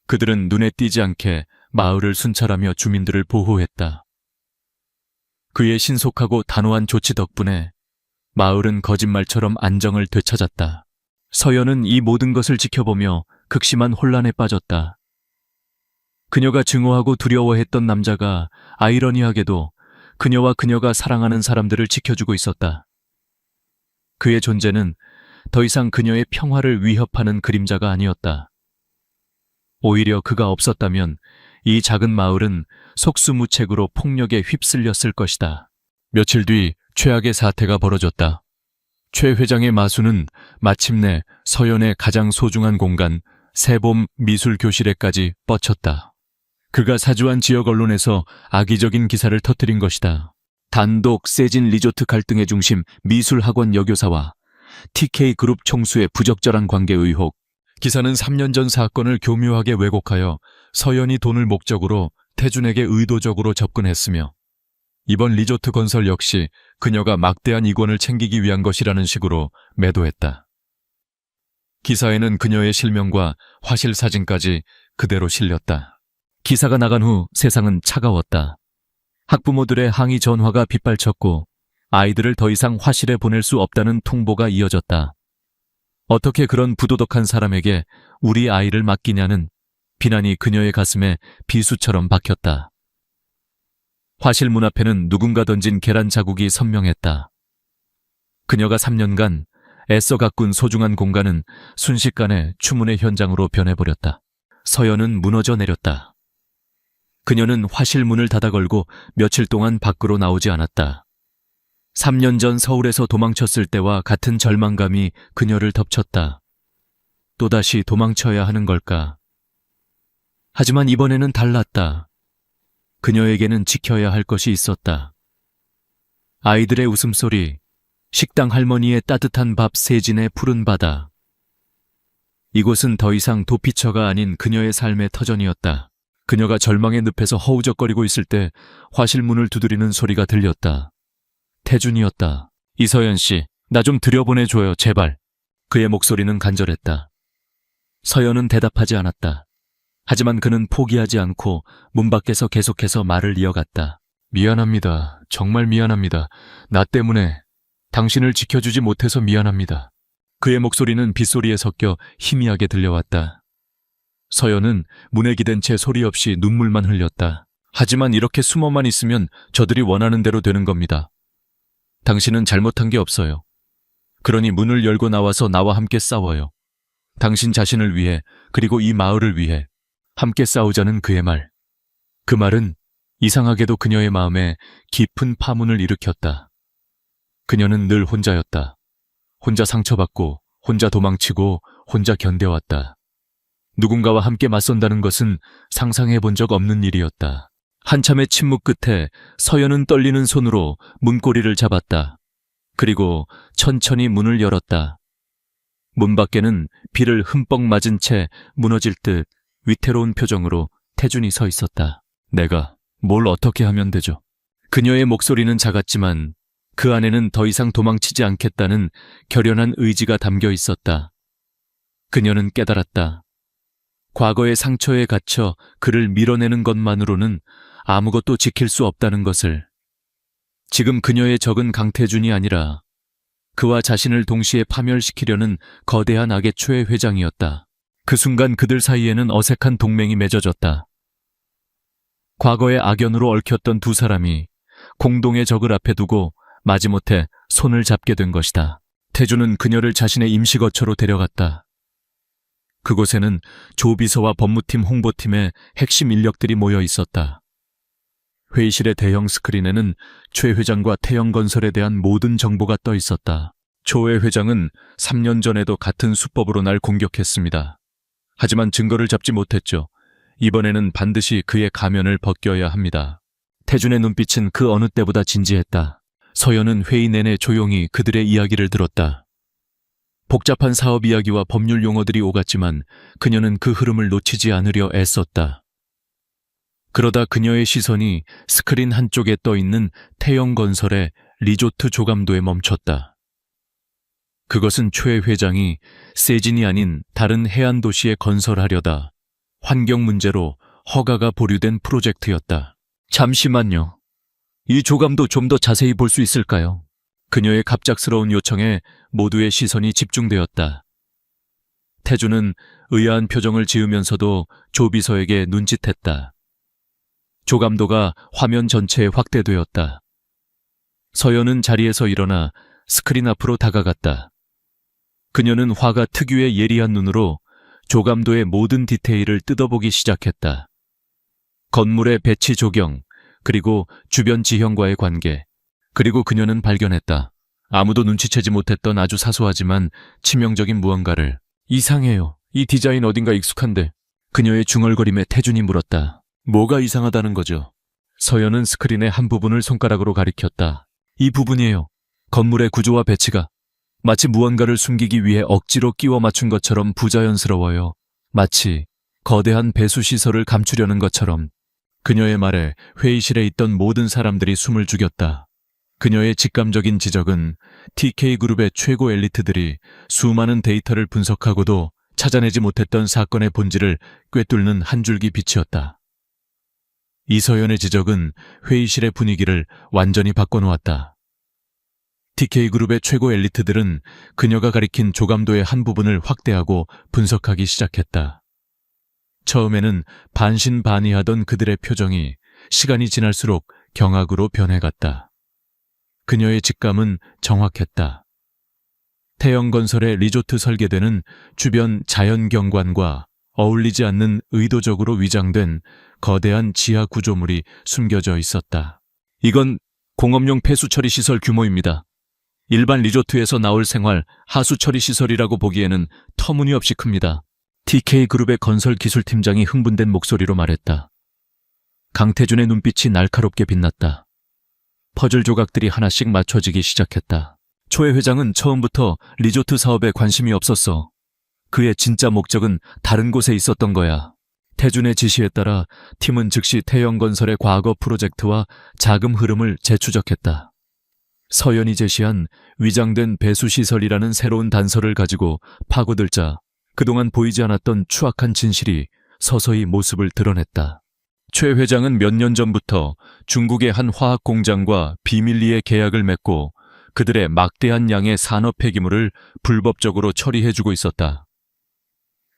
그들은 눈에 띄지 않게 마을을 순찰하며 주민들을 보호했다. 그의 신속하고 단호한 조치 덕분에 마을은 거짓말처럼 안정을 되찾았다. 서연은 이 모든 것을 지켜보며 극심한 혼란에 빠졌다. 그녀가 증오하고 두려워했던 남자가 아이러니하게도 그녀와 그녀가 사랑하는 사람들을 지켜주고 있었다. 그의 존재는 더 이상 그녀의 평화를 위협하는 그림자가 아니었다. 오히려 그가 없었다면 이 작은 마을은 속수무책으로 폭력에 휩쓸렸을 것이다. 며칠 뒤 최악의 사태가 벌어졌다. 최 회장의 마수는 마침내 서연의 가장 소중한 공간 새봄 미술교실에까지 뻗쳤다. 그가 사주한 지역 언론에서 악의적인 기사를 터뜨린 것이다. 단독 세진 리조트 갈등의 중심 미술학원 여교사와 TK그룹 총수의 부적절한 관계 의혹. 기사는 3년 전 사건을 교묘하게 왜곡하여 서연이 돈을 목적으로 태준에게 의도적으로 접근했으며 이번 리조트 건설 역시 그녀가 막대한 이권을 챙기기 위한 것이라는 식으로 매도했다. 기사에는 그녀의 실명과 화실 사진까지 그대로 실렸다. 기사가 나간 후 세상은 차가웠다. 학부모들의 항의 전화가 빗발쳤고 아이들을 더 이상 화실에 보낼 수 없다는 통보가 이어졌다. 어떻게 그런 부도덕한 사람에게 우리 아이를 맡기냐는 비난이 그녀의 가슴에 비수처럼 박혔다. 화실 문 앞에는 누군가 던진 계란 자국이 선명했다. 그녀가 3년간 애써 가꾼 소중한 공간은 순식간에 추문의 현장으로 변해버렸다. 서연은 무너져 내렸다. 그녀는 화실 문을 닫아 걸고 며칠 동안 밖으로 나오지 않았다. 3년 전 서울에서 도망쳤을 때와 같은 절망감이 그녀를 덮쳤다. 또다시 도망쳐야 하는 걸까? 하지만 이번에는 달랐다. 그녀에게는 지켜야 할 것이 있었다. 아이들의 웃음소리, 식당 할머니의 따뜻한 밥, 세진의 푸른 바다. 이곳은 더 이상 도피처가 아닌 그녀의 삶의 터전이었다. 그녀가 절망의 늪에서 허우적거리고 있을 때 화실문을 두드리는 소리가 들렸다. 태준이었다. 이서연 씨, 나 좀 들여보내줘요, 제발. 그의 목소리는 간절했다. 서연은 대답하지 않았다. 하지만 그는 포기하지 않고 문 밖에서 계속해서 말을 이어갔다. 미안합니다. 정말 미안합니다. 나 때문에 당신을 지켜주지 못해서 미안합니다. 그의 목소리는 빗소리에 섞여 희미하게 들려왔다. 서연은 문에 기댄 채 소리 없이 눈물만 흘렸다. 하지만 이렇게 숨어만 있으면 저들이 원하는 대로 되는 겁니다. 당신은 잘못한 게 없어요. 그러니 문을 열고 나와서 나와 함께 싸워요. 당신 자신을 위해, 그리고 이 마을을 위해 함께 싸우자는 그의 말. 그 말은 이상하게도 그녀의 마음에 깊은 파문을 일으켰다. 그녀는 늘 혼자였다. 혼자 상처받고, 혼자 도망치고, 혼자 견뎌왔다. 누군가와 함께 맞선다는 것은 상상해 본 적 없는 일이었다. 한참의 침묵 끝에 서연은 떨리는 손으로 문고리를 잡았다. 그리고 천천히 문을 열었다. 문 밖에는 비를 흠뻑 맞은 채 무너질 듯 위태로운 표정으로 태준이 서 있었다. 내가 뭘 어떻게 하면 되죠? 그녀의 목소리는 작았지만 그 안에는 더 이상 도망치지 않겠다는 결연한 의지가 담겨 있었다. 그녀는 깨달았다. 과거의 상처에 갇혀 그를 밀어내는 것만으로는 아무것도 지킬 수 없다는 것을. 지금 그녀의 적은 강태준이 아니라 그와 자신을 동시에 파멸시키려는 거대한 악의 최 회장이었다. 그 순간 그들 사이에는 어색한 동맹이 맺어졌다. 과거의 악연으로 얽혔던 두 사람이 공동의 적을 앞에 두고 마지못해 손을 잡게 된 것이다. 태준은 그녀를 자신의 임시거처로 데려갔다. 그곳에는 조비서와 법무팀 홍보팀의 핵심 인력들이 모여 있었다. 회의실의 대형 스크린에는 최 회장과 태영건설에 대한 모든 정보가 떠 있었다. 조회 회장은 3년 전에도 같은 수법으로 날 공격했습니다. 하지만 증거를 잡지 못했죠. 이번에는 반드시 그의 가면을 벗겨야 합니다. 태준의 눈빛은 그 어느 때보다 진지했다. 서연은 회의 내내 조용히 그들의 이야기를 들었다. 복잡한 사업 이야기와 법률 용어들이 오갔지만 그녀는 그 흐름을 놓치지 않으려 애썼다. 그러다 그녀의 시선이 스크린 한쪽에 떠 있는 태영건설의 리조트 조감도에 멈췄다. 그것은 최 회장이 세진이 아닌 다른 해안 도시에 건설하려다 환경 문제로 허가가 보류된 프로젝트였다. 잠시만요. 이 조감도 좀 더 자세히 볼 수 있을까요? 그녀의 갑작스러운 요청에 모두의 시선이 집중되었다. 태준은 의아한 표정을 지으면서도 조비서에게 눈짓했다. 조감도가 화면 전체에 확대되었다. 서연은 자리에서 일어나 스크린 앞으로 다가갔다. 그녀는 화가 특유의 예리한 눈으로 조감도의 모든 디테일을 뜯어보기 시작했다. 건물의 배치 조경, 그리고 주변 지형과의 관계, 그리고 그녀는 발견했다. 아무도 눈치채지 못했던 아주 사소하지만 치명적인 무언가를. 이상해요. 이 디자인 어딘가 익숙한데. 그녀의 중얼거림에 태준이 물었다. 뭐가 이상하다는 거죠? 서연은 스크린의 한 부분을 손가락으로 가리켰다. 이 부분이에요. 건물의 구조와 배치가 마치 무언가를 숨기기 위해 억지로 끼워 맞춘 것처럼 부자연스러워요. 마치 거대한 배수시설을 감추려는 것처럼. 그녀의 말에 회의실에 있던 모든 사람들이 숨을 죽였다. 그녀의 직감적인 지적은 TK그룹의 최고 엘리트들이 수많은 데이터를 분석하고도 찾아내지 못했던 사건의 본질을 꿰뚫는 한 줄기 빛이었다. 이서연의 지적은 회의실의 분위기를 완전히 바꿔놓았다. TK그룹의 최고 엘리트들은 그녀가 가리킨 조감도의 한 부분을 확대하고 분석하기 시작했다. 처음에는 반신반의하던 그들의 표정이 시간이 지날수록 경악으로 변해갔다. 그녀의 직감은 정확했다. 태영건설의 리조트 설계되는 주변 자연경관과 어울리지 않는 의도적으로 위장된 거대한 지하 구조물이 숨겨져 있었다. 이건 공업용 폐수 처리 시설 규모입니다. 일반 리조트에서 나올 생활 하수 처리 시설이라고 보기에는 터무니없이 큽니다. TK그룹의 건설 기술팀장이 흥분된 목소리로 말했다. 강태준의 눈빛이 날카롭게 빛났다. 퍼즐 조각들이 하나씩 맞춰지기 시작했다. 초회 회장은 처음부터 리조트 사업에 관심이 없었어. 그의 진짜 목적은 다른 곳에 있었던 거야. 태준의 지시에 따라 팀은 즉시 태영건설의 과거 프로젝트와 자금 흐름을 재추적했다. 서연이 제시한 위장된 배수시설이라는 새로운 단서를 가지고 파고들자 그동안 보이지 않았던 추악한 진실이 서서히 모습을 드러냈다. 최 회장은 몇 년 전부터 중국의 한 화학 공장과 비밀리에 계약을 맺고 그들의 막대한 양의 산업 폐기물을 불법적으로 처리해주고 있었다.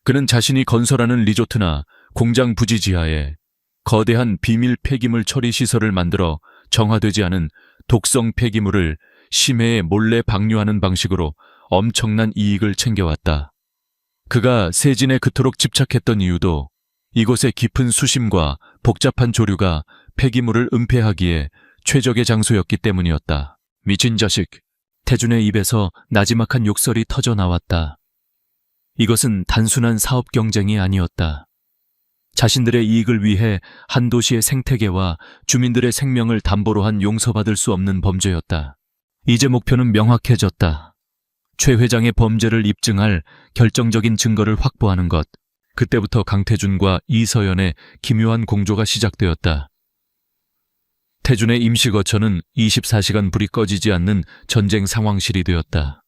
그는 자신이 건설하는 리조트나 공장 부지 지하에 거대한 비밀 폐기물 처리 시설을 만들어 정화되지 않은 독성 폐기물을 심해에 몰래 방류하는 방식으로 엄청난 이익을 챙겨왔다. 그가 세진에 그토록 집착했던 이유도 이곳의 깊은 수심과 복잡한 조류가 폐기물을 은폐하기에 최적의 장소였기 때문이었다. 미친 자식. 태준의 입에서 나지막한 욕설이 터져 나왔다. 이것은 단순한 사업 경쟁이 아니었다. 자신들의 이익을 위해 한 도시의 생태계와 주민들의 생명을 담보로 한 용서받을 수 없는 범죄였다. 이제 목표는 명확해졌다. 최 회장의 범죄를 입증할 결정적인 증거를 확보하는 것. 그때부터 강태준과 이서연의 기묘한 공조가 시작되었다. 태준의 임시거처는 24시간 불이 꺼지지 않는 전쟁 상황실이 되었다.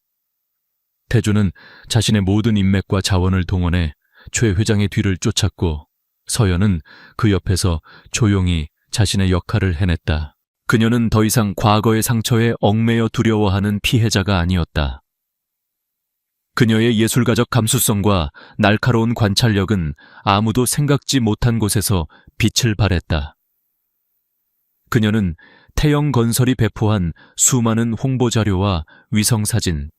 태준은 자신의 모든 인맥과 자원을 동원해 최 회장의 뒤를 쫓았고 서연은 그 옆에서 조용히 자신의 역할을 해냈다. 그녀는 더 이상 과거의 상처에 얽매여 두려워하는 피해자가 아니었다. 그녀의 예술가적 감수성과 날카로운 관찰력은 아무도 생각지 못한 곳에서 빛을 발했다. 그녀는 태영건설이 배포한 수많은 홍보자료와 위성사진,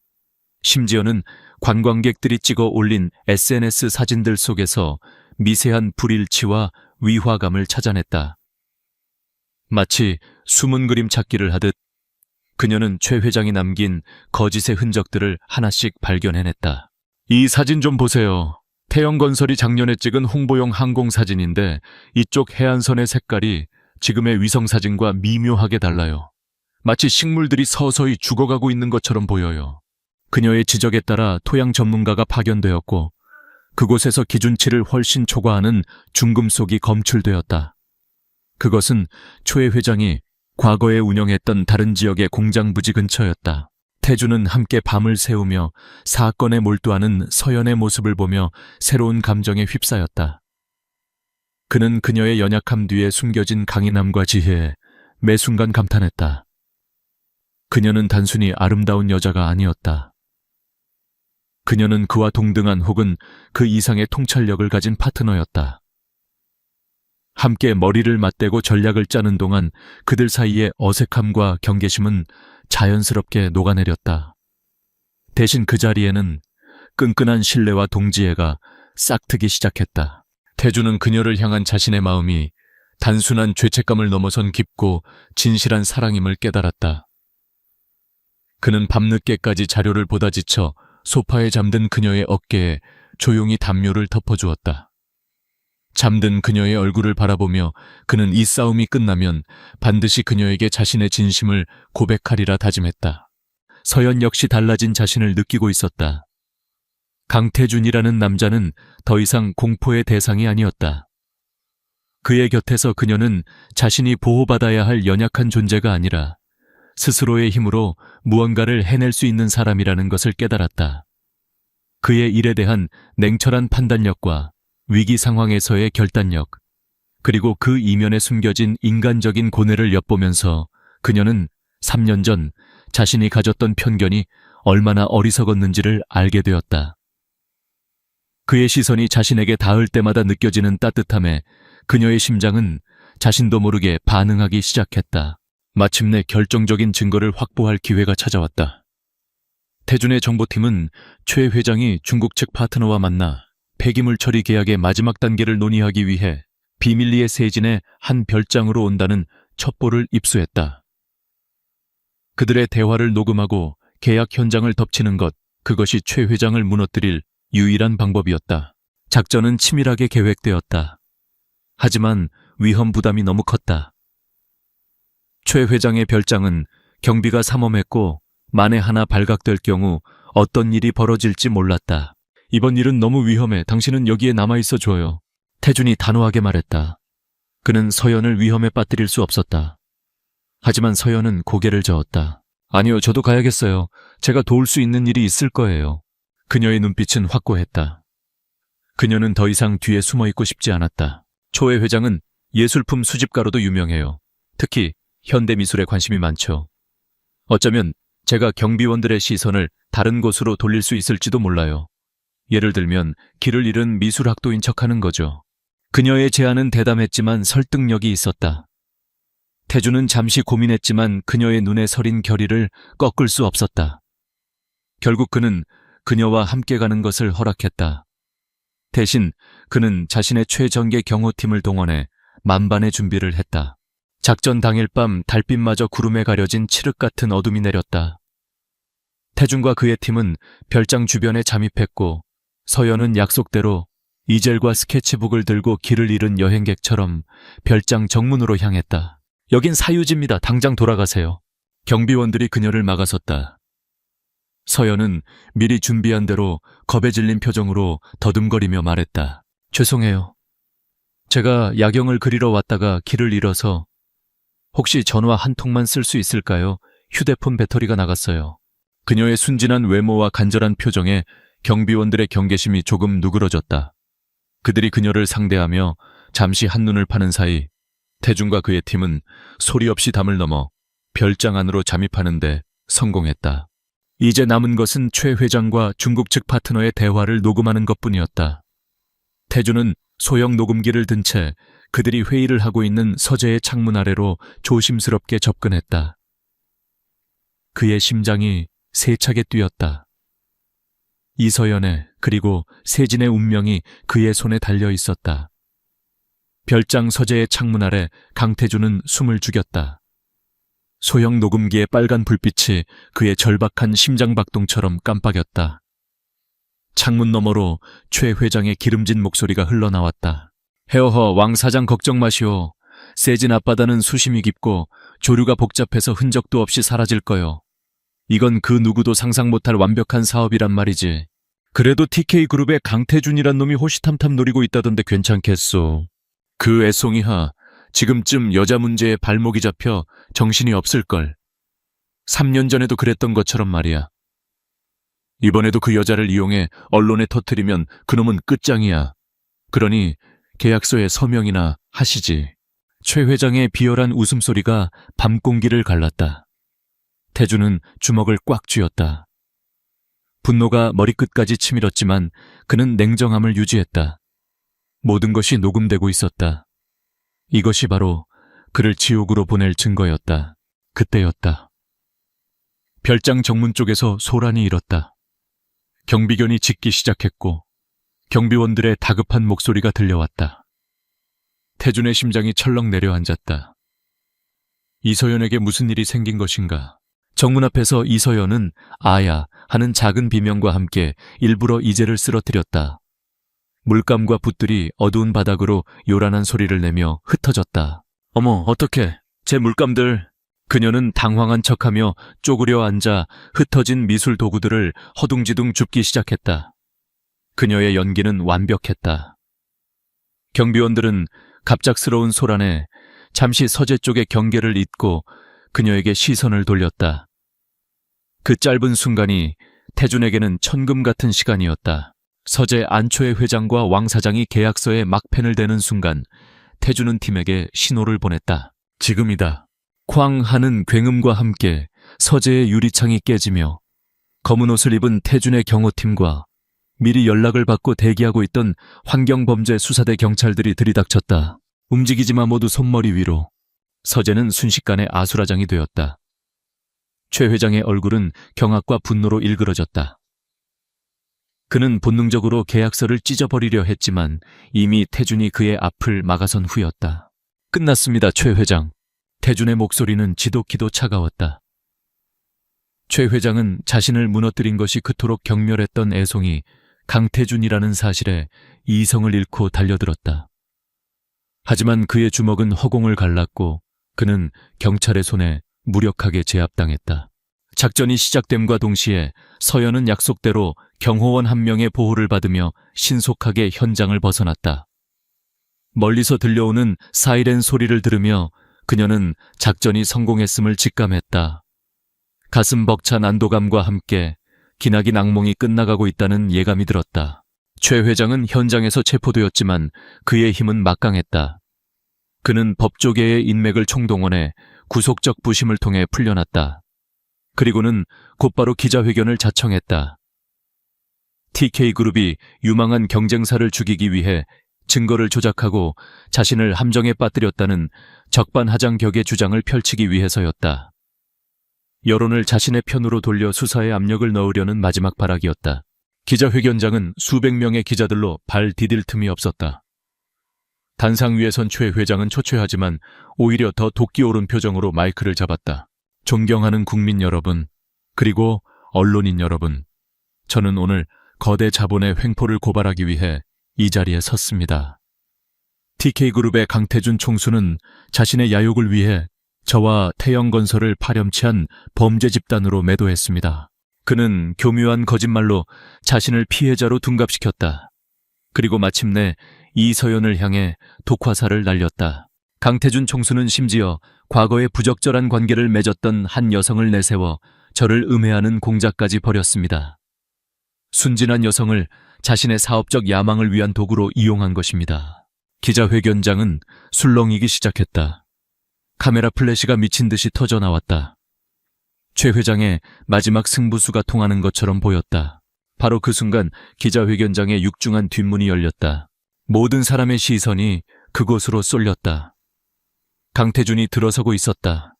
심지어는 관광객들이 찍어 올린 SNS 사진들 속에서 미세한 불일치와 위화감을 찾아냈다. 마치 숨은 그림 찾기를 하듯 그녀는 최 회장이 남긴 거짓의 흔적들을 하나씩 발견해냈다. 이 사진 좀 보세요. 태영건설이 작년에 찍은 홍보용 항공사진인데 이쪽 해안선의 색깔이 지금의 위성사진과 미묘하게 달라요. 마치 식물들이 서서히 죽어가고 있는 것처럼 보여요. 그녀의 지적에 따라 토양 전문가가 파견되었고 그곳에서 기준치를 훨씬 초과하는 중금속이 검출되었다. 그것은 최 회장이 과거에 운영했던 다른 지역의 공장 부지 근처였다. 태준은 함께 밤을 새우며 사건에 몰두하는 서연의 모습을 보며 새로운 감정에 휩싸였다. 그는 그녀의 연약함 뒤에 숨겨진 강인함과 지혜에 매 순간 감탄했다. 그녀는 단순히 아름다운 여자가 아니었다. 그녀는 그와 동등한 혹은 그 이상의 통찰력을 가진 파트너였다. 함께 머리를 맞대고 전략을 짜는 동안 그들 사이의 어색함과 경계심은 자연스럽게 녹아내렸다. 대신 그 자리에는 끈끈한 신뢰와 동지애가 싹트기 시작했다. 태준은 그녀를 향한 자신의 마음이 단순한 죄책감을 넘어선 깊고 진실한 사랑임을 깨달았다. 그는 밤늦게까지 자료를 보다 지쳐 소파에 잠든 그녀의 어깨에 조용히 담요를 덮어주었다. 잠든 그녀의 얼굴을 바라보며 그는 이 싸움이 끝나면 반드시 그녀에게 자신의 진심을 고백하리라 다짐했다. 서연 역시 달라진 자신을 느끼고 있었다. 강태준이라는 남자는 더 이상 공포의 대상이 아니었다. 그의 곁에서 그녀는 자신이 보호받아야 할 연약한 존재가 아니라 스스로의 힘으로 무언가를 해낼 수 있는 사람이라는 것을 깨달았다. 그의 일에 대한 냉철한 판단력과 위기 상황에서의 결단력, 그리고 그 이면에 숨겨진 인간적인 고뇌를 엿보면서 그녀는 3년 전 자신이 가졌던 편견이 얼마나 어리석었는지를 알게 되었다. 그의 시선이 자신에게 닿을 때마다 느껴지는 따뜻함에 그녀의 심장은 자신도 모르게 반응하기 시작했다. 마침내 결정적인 증거를 확보할 기회가 찾아왔다. 태준의 정보팀은 최 회장이 중국 측 파트너와 만나 폐기물 처리 계약의 마지막 단계를 논의하기 위해 비밀리에 세진의 한 별장으로 온다는 첩보를 입수했다. 그들의 대화를 녹음하고 계약 현장을 덮치는 것, 그것이 최 회장을 무너뜨릴 유일한 방법이었다. 작전은 치밀하게 계획되었다. 하지만 위험 부담이 너무 컸다. 최 회장의 별장은 경비가 삼엄했고 만에 하나 발각될 경우 어떤 일이 벌어질지 몰랐다. 이번 일은 너무 위험해. 당신은 여기에 남아있어 줘요. 태준이 단호하게 말했다. 그는 서연을 위험에 빠뜨릴 수 없었다. 하지만 서연은 고개를 저었다. 아니요, 저도 가야겠어요. 제가 도울 수 있는 일이 있을 거예요. 그녀의 눈빛은 확고했다. 그녀는 더 이상 뒤에 숨어있고 싶지 않았다. 초회 회장은 예술품 수집가로도 유명해요. 특히 현대미술에 관심이 많죠. 어쩌면 제가 경비원들의 시선을 다른 곳으로 돌릴 수 있을지도 몰라요. 예를 들면 길을 잃은 미술학도인 척하는 거죠. 그녀의 제안은 대담했지만 설득력이 있었다. 태주는 잠시 고민했지만 그녀의 눈에 서린 결의를 꺾을 수 없었다. 결국 그는 그녀와 함께 가는 것을 허락했다. 대신 그는 자신의 최정예 경호팀을 동원해 만반의 준비를 했다. 작전 당일 밤 달빛마저 구름에 가려진 칠흑 같은 어둠이 내렸다. 태준과 그의 팀은 별장 주변에 잠입했고 서연은 약속대로 이젤과 스케치북을 들고 길을 잃은 여행객처럼 별장 정문으로 향했다. 여긴 사유지입니다. 당장 돌아가세요. 경비원들이 그녀를 막아섰다. 서연은 미리 준비한 대로 겁에 질린 표정으로 더듬거리며 말했다. 죄송해요. 제가 야경을 그리러 왔다가 길을 잃어서 혹시 전화 한 통만 쓸 수 있을까요? 휴대폰 배터리가 나갔어요. 그녀의 순진한 외모와 간절한 표정에 경비원들의 경계심이 조금 누그러졌다. 그들이 그녀를 상대하며 잠시 한눈을 파는 사이 태준과 그의 팀은 소리 없이 담을 넘어 별장 안으로 잠입하는 데 성공했다. 이제 남은 것은 최 회장과 중국 측 파트너의 대화를 녹음하는 것뿐이었다. 태준은 소형 녹음기를 든 채 그들이 회의를 하고 있는 서재의 창문 아래로 조심스럽게 접근했다. 그의 심장이 세차게 뛰었다. 이서연의 그리고 세진의 운명이 그의 손에 달려 있었다. 별장 서재의 창문 아래 강태준은 숨을 죽였다. 소형 녹음기의 빨간 불빛이 그의 절박한 심장박동처럼 깜빡였다. 창문 너머로 최 회장의 기름진 목소리가 흘러나왔다. 헤어허, 왕 사장 걱정 마시오. 세진 앞바다는 수심이 깊고 조류가 복잡해서 흔적도 없이 사라질 거요. 이건 그 누구도 상상 못할 완벽한 사업이란 말이지. 그래도 TK그룹의 강태준이란 놈이 호시탐탐 노리고 있다던데 괜찮겠소. 그 애송이하, 지금쯤 여자 문제에 발목이 잡혀 정신이 없을걸. 3년 전에도 그랬던 것처럼 말이야. 이번에도 그 여자를 이용해 언론에 터뜨리면 그놈은 끝장이야. 그러니 계약서에 서명이나 하시지. 최 회장의 비열한 웃음소리가 밤 공기를 갈랐다. 태준은 주먹을 꽉 쥐었다. 분노가 머리끝까지 치밀었지만 그는 냉정함을 유지했다. 모든 것이 녹음되고 있었다. 이것이 바로 그를 지옥으로 보낼 증거였다. 그때였다. 별장 정문 쪽에서 소란이 일었다. 경비견이 짖기 시작했고 경비원들의 다급한 목소리가 들려왔다. 태준의 심장이 철렁 내려앉았다. 이서연에게 무슨 일이 생긴 것인가? 정문 앞에서 이서연은 아야 하는 작은 비명과 함께 일부러 이젤을 쓰러뜨렸다. 물감과 붓들이 어두운 바닥으로 요란한 소리를 내며 흩어졌다. 어머, 어떡해. 제 물감들. 그녀는 당황한 척하며 쪼그려 앉아 흩어진 미술 도구들을 허둥지둥 줍기 시작했다. 그녀의 연기는 완벽했다. 경비원들은 갑작스러운 소란에 잠시 서재 쪽의 경계를 잊고 그녀에게 시선을 돌렸다. 그 짧은 순간이 태준에게는 천금 같은 시간이었다. 서재 안초의 회장과 왕 사장이 계약서에 막펜을 대는 순간 태준은 팀에게 신호를 보냈다. 지금이다. 쾅 하는 굉음과 함께 서재의 유리창이 깨지며 검은 옷을 입은 태준의 경호팀과 미리 연락을 받고 대기하고 있던 환경범죄 수사대 경찰들이 들이닥쳤다. 움직이지마, 모두 손머리 위로. 서재는 순식간에 아수라장이 되었다. 최 회장의 얼굴은 경악과 분노로 일그러졌다. 그는 본능적으로 계약서를 찢어버리려 했지만 이미 태준이 그의 앞을 막아선 후였다. 끝났습니다, 최 회장. 태준의 목소리는 지독히도 차가웠다. 최 회장은 자신을 무너뜨린 것이 그토록 경멸했던 애송이 강태준이라는 사실에 이성을 잃고 달려들었다. 하지만 그의 주먹은 허공을 갈랐고 그는 경찰의 손에 무력하게 제압당했다. 작전이 시작됨과 동시에 서연은 약속대로 경호원 한 명의 보호를 받으며 신속하게 현장을 벗어났다. 멀리서 들려오는 사이렌 소리를 들으며 그녀는 작전이 성공했음을 직감했다. 가슴 벅찬 안도감과 함께 기나긴 악몽이 끝나가고 있다는 예감이 들었다. 최 회장은 현장에서 체포되었지만 그의 힘은 막강했다. 그는 법조계의 인맥을 총동원해 구속적 부심을 통해 풀려났다. 그리고는 곧바로 기자회견을 자청했다. TK그룹이 유망한 경쟁사를 죽이기 위해 증거를 조작하고 자신을 함정에 빠뜨렸다는 적반하장격의 주장을 펼치기 위해서였다. 여론을 자신의 편으로 돌려 수사에 압력을 넣으려는 마지막 발악이었다. 기자회견장은 수백 명의 기자들로 발 디딜 틈이 없었다. 단상 위에 선 최 회장은 초췌하지만 오히려 더 도끼 오른 표정으로 마이크를 잡았다. 존경하는 국민 여러분, 그리고 언론인 여러분, 저는 오늘 거대 자본의 횡포를 고발하기 위해 이 자리에 섰습니다. TK그룹의 강태준 총수는 자신의 야욕을 위해 저와 태영건설을 파렴치한 범죄 집단으로 매도했습니다. 그는 교묘한 거짓말로 자신을 피해자로 둔갑시켰다. 그리고 마침내 이서연을 향해 독화살을 날렸다. 강태준 총수는 심지어 과거에 부적절한 관계를 맺었던 한 여성을 내세워 저를 음해하는 공작까지 벌였습니다. 순진한 여성을 자신의 사업적 야망을 위한 도구로 이용한 것입니다. 기자회견장은 술렁이기 시작했다. 카메라 플래시가 미친 듯이 터져 나왔다. 최 회장의 마지막 승부수가 통하는 것처럼 보였다. 바로 그 순간 기자회견장의 육중한 뒷문이 열렸다. 모든 사람의 시선이 그곳으로 쏠렸다. 강태준이 들어서고 있었다.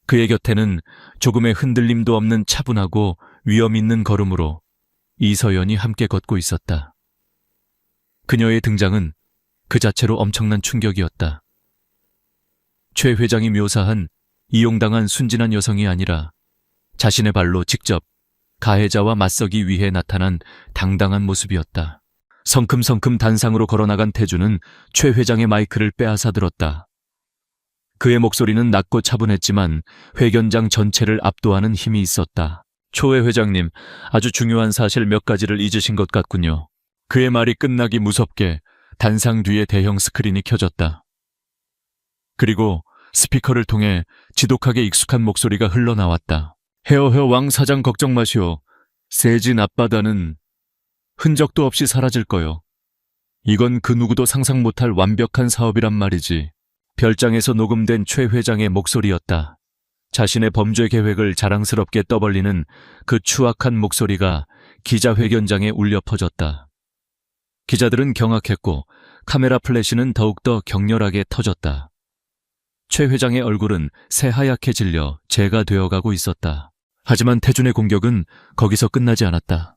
그의 곁에는 조금의 흔들림도 없는 차분하고 위험 있는 걸음으로 이서연이 함께 걷고 있었다. 그녀의 등장은 그 자체로 엄청난 충격이었다. 최 회장이 묘사한 이용당한 순진한 여성이 아니라 자신의 발로 직접 가해자와 맞서기 위해 나타난 당당한 모습이었다. 성큼성큼 단상으로 걸어나간 태준은 최 회장의 마이크를 빼앗아 들었다. 그의 목소리는 낮고 차분했지만 회견장 전체를 압도하는 힘이 있었다. 초회 회장님, 아주 중요한 사실 몇 가지를 잊으신 것 같군요. 그의 말이 끝나기 무섭게 단상 뒤에 대형 스크린이 켜졌다. 그리고 스피커를 통해 지독하게 익숙한 목소리가 흘러나왔다. 헤어헤어 왕 사장 걱정 마시오. 세진 앞바다는 흔적도 없이 사라질 거요. 이건 그 누구도 상상 못할 완벽한 사업이란 말이지. 별장에서 녹음된 최 회장의 목소리였다. 자신의 범죄 계획을 자랑스럽게 떠벌리는 그 추악한 목소리가 기자회견장에 울려 퍼졌다. 기자들은 경악했고 카메라 플래시는 더욱더 격렬하게 터졌다. 최 회장의 얼굴은 새하얗게 질려 재가 되어가고 있었다. 하지만 태준의 공격은 거기서 끝나지 않았다.